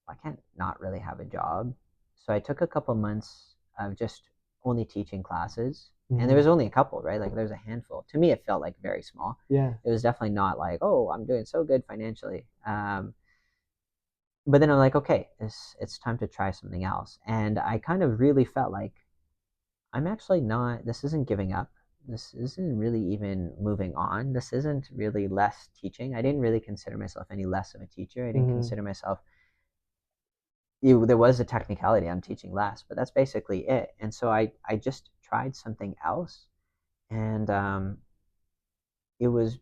I can't not really have a job. So I took a couple months of just only teaching classes. And there was Mm-hmm. only a couple, right? Like there's a handful. To me, it felt like very small. Yeah. It was definitely not like, oh, I'm doing so good financially. But then I'm like, okay, it's time to try something else. And I kind of really felt like I'm actually not, this isn't giving up. This isn't really even moving on. This isn't really less teaching. I didn't really consider myself any less of a teacher. I didn't Mm-hmm. consider myself, there was a technicality, I'm teaching less, but that's basically it. And so I just tried something else. And it was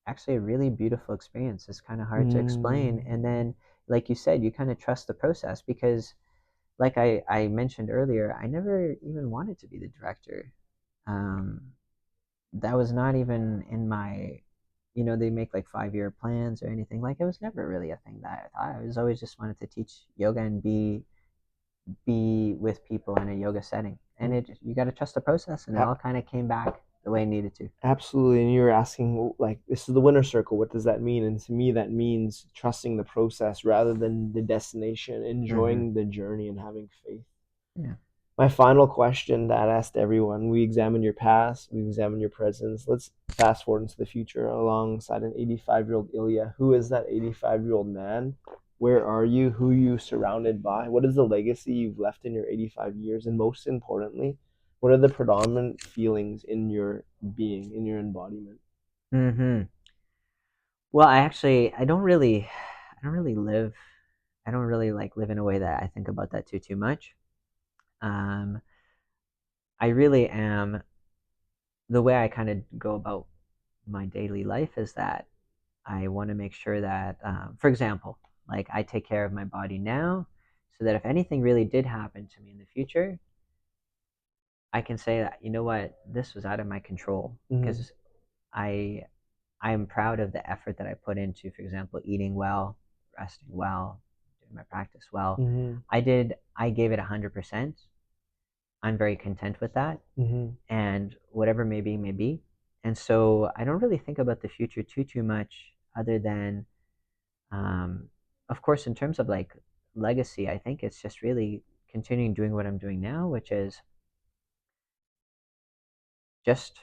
actually a really beautiful experience. It's kind of hard to explain. Mm-hmm. And then, like you said, you kind of trust the process because like I mentioned earlier, I never even wanted to be the director. Um, that was not even in my, they make like 5-year plans or anything. Like it was never really a thing that I thought. I was always just wanted to teach yoga and be with people in a yoga setting. And you got to trust the process, and it all kind of came back the way it needed to. Absolutely. And you were asking, like, this is the winner circle. What does that mean? And to me, that means trusting the process rather than the destination, Mm-hmm. enjoying the journey and having faith. Yeah. My final question that I asked everyone, we examine your past, we examine your presence. Let's fast forward into the future alongside an 85-year-old Ilya. Who is that 85-year-old man? Where are you? Who are you surrounded by? What is the legacy you've left in your 85 years? And most importantly, what are the predominant feelings in your being, in your embodiment? Mm-hmm. Well, I don't really like live in a way that I think about that too much. Um, I really am the way I kind of go about my daily life is that I want to make sure that, for example, like I take care of my body now, so that if anything really did happen to me in the future, I can say that you know what, this was out of my control Mm-hmm. because I I am proud of the effort that I put into, for example, eating well, resting well, doing my practice well. Mm-hmm. I gave it 100%. I'm very content with that, Mm-hmm. and whatever may be, may be. And so I don't really think about the future too much, other than, um, of course, in terms of like legacy. I think it's just really continuing doing what I'm doing now, which is just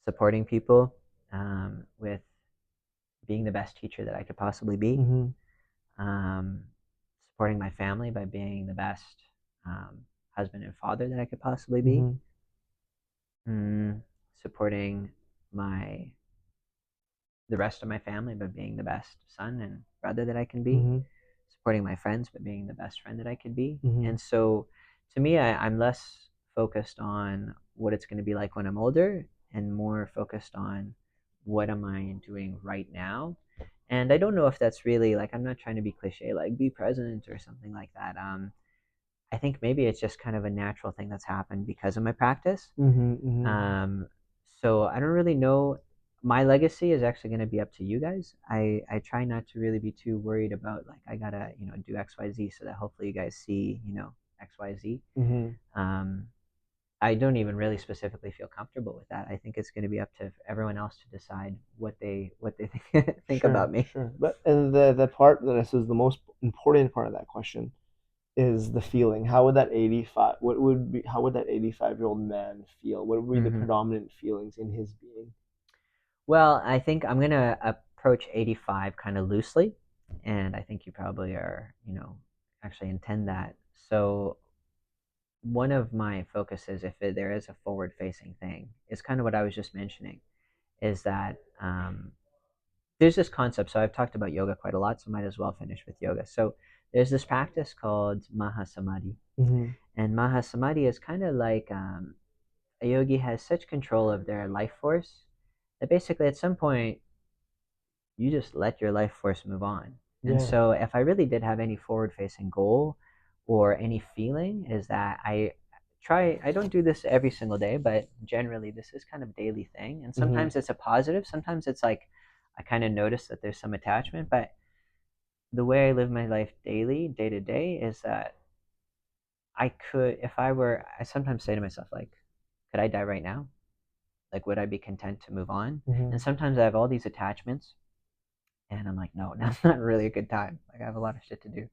supporting people with being the best teacher that I could possibly be, Mm-hmm. um, supporting my family by being the best um, husband and father that I could possibly be, Mm-hmm. supporting my the rest of my family by being the best son and brother that I can be, Mm-hmm. supporting my friends by being the best friend that I could be. Mm-hmm. And so to me, I'm less focused on what it's going to be like when I'm older and more focused on what am I doing right now. And I don't know if that's really like, I'm not trying to be cliche, like be present or something like that. I think maybe it's just kind of a natural thing that's happened because of my practice. Mm-hmm. Mm-hmm. Um, so I don't really know. My legacy is actually going to be up to you guys. I try not to really be too worried about like I gotta do XYZ so that hopefully you guys see XYZ. Mm-hmm. Um, I don't even really specifically feel comfortable with that. I think it's going to be up to everyone else to decide what they think Sure, about me. sure. But and the part that this is the most important part of that question is the feeling. How would that 85 what would be how would that 85-year-old man feel? What would be the Hmm. predominant feelings in his being? Well, I think I'm gonna approach 85 kind of loosely, and I think you probably are, actually intend that. So one of my focuses, if there is a forward-facing thing, is kind of what I was just mentioning, is that there's this concept. So I've talked about yoga quite a lot, so might as well finish with yoga. So there's this practice called Mahasamadhi, Mm-hmm. and Mahasamadhi is kind of like a yogi has such control of their life force that basically at some point you just let your life force move on. And Yeah. so if I really did have any forward facing goal or any feeling is that I don't do this every single day, but generally this is kind of a daily thing. And Mm-hmm. sometimes it's a positive, sometimes it's like I kind of notice that there's some attachment, but the way I live my life daily, day to day, is that I could, if I were, I sometimes say to myself, like, could I die right now? Like, would I be content to move on? Mm-hmm. And sometimes I have all these attachments, and I'm like, no, now's not really a good time. Like, I have a lot of shit to do,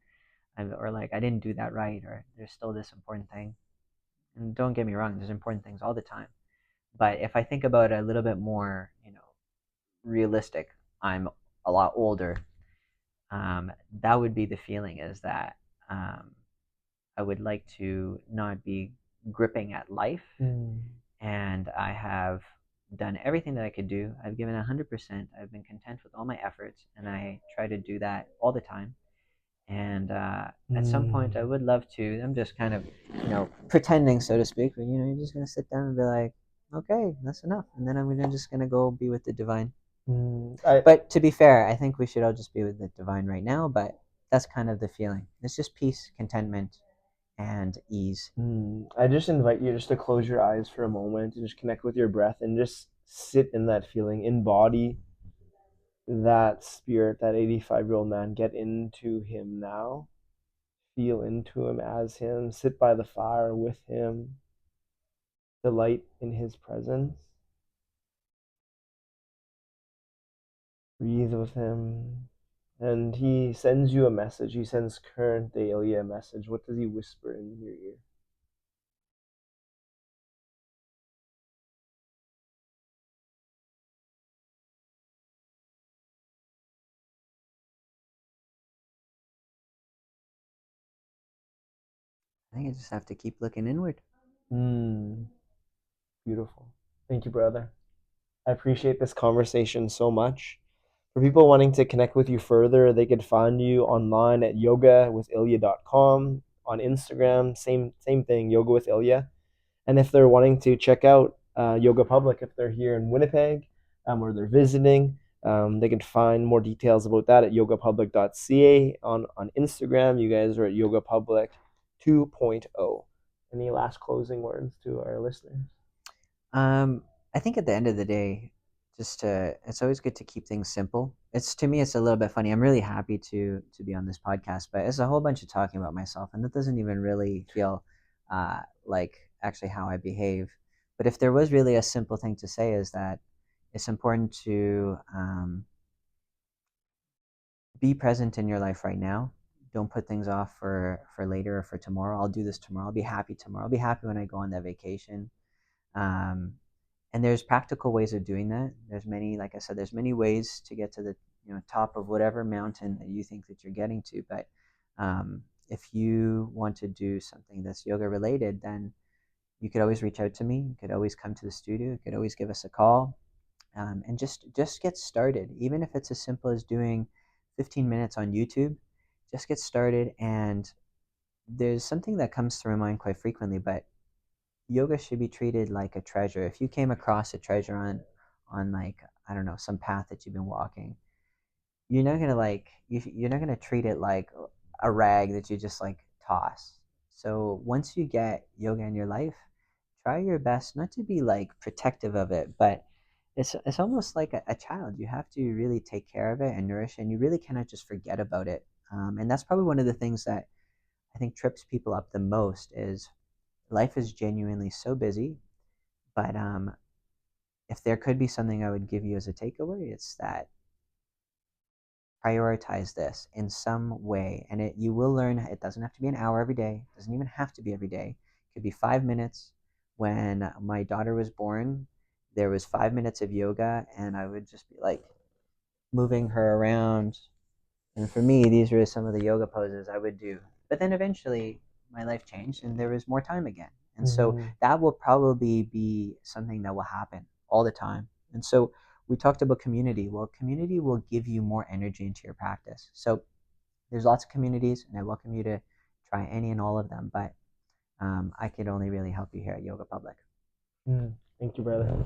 or like, I didn't do that right, or there's still this important thing. And don't get me wrong, there's important things all the time. But if I think about it a little bit more, realistic, I'm a lot older. That would be the feeling, is that um, I would like to not be gripping at life, and I have done everything that I could do. I've given 100%. I've been content with all my efforts, and I try to do that all the time. And at some point, I would love to. I'm just kind of, pretending, so to speak. But you're just gonna sit down and be like, okay, that's enough, and then I'm just gonna go be with the divine. But to be fair, I think we should all just be with the divine right now. But that's kind of the feeling. It's just peace, contentment, and ease. I just invite you just to close your eyes for a moment and just connect with your breath and just sit in that feeling, embody that spirit, that 85-year-old man. Get into him now. Feel into him as him. Sit by the fire with him. Delight in his presence. Breathe with him. And he sends you a message. He sends current day Ilya a message. What does he whisper in your ear? I think I just have to keep looking inward. Beautiful. Thank you, brother. I appreciate this conversation so much. For people wanting to connect with you further, they could find you online at yogawithilya.com, on Instagram, same thing, Yoga with Ilya. And if they're wanting to check out Yoga Public, if they're here in Winnipeg or they're visiting, they can find more details about that at yogapublic.ca. On Instagram, you guys are at Yoga Public 2.0. Any last closing words to our listeners? I think at the end of the day, it's always good to keep things simple. To me, it's a little bit funny. I'm really happy to be on this podcast, but it's a whole bunch of talking about myself, and that doesn't even really feel like actually how I behave. But if there was really a simple thing to say, is that it's important to be present in your life right now. Don't put things off for later or for tomorrow. I'll do this tomorrow. I'll be happy tomorrow. I'll be happy when I go on that vacation. Um, and there's practical ways of doing that. There's many, like I said, there's many ways to get to the top of whatever mountain that you think that you're getting to. But if you want to do something that's yoga related, then you could always reach out to me. You could always come to the studio. You could always give us a call, and just get started. Even if it's as simple as doing 15 minutes on YouTube, just get started. And there's something that comes to my mind quite frequently, but yoga should be treated like a treasure. If you came across a treasure on like, I don't know, some path that you've been walking, you're not gonna treat it like a rag that you just like toss. So once you get yoga in your life, try your best not to be like protective of it, but it's almost like a child. You have to really take care of it and nourish it, and you really cannot just forget about it. And that's probably one of the things that I think trips people up the most, is life is genuinely so busy. But if there could be something I would give you as a takeaway, it's that prioritize this in some way, and you will learn. It doesn't have to be an hour every day. It doesn't even have to be every day. It could be 5 minutes. When my daughter was born, there was 5 minutes of yoga, and I would just be like moving her around. And for me, these were some of the yoga poses I would do. But then eventually, my life changed, and there was more time again. And so that will probably be something that will happen all the time. And so we talked about community. Well, community will give you more energy into your practice. So there's lots of communities, and I welcome you to try any and all of them. But I could only really help you here at Yoga Public. Thank you, brother.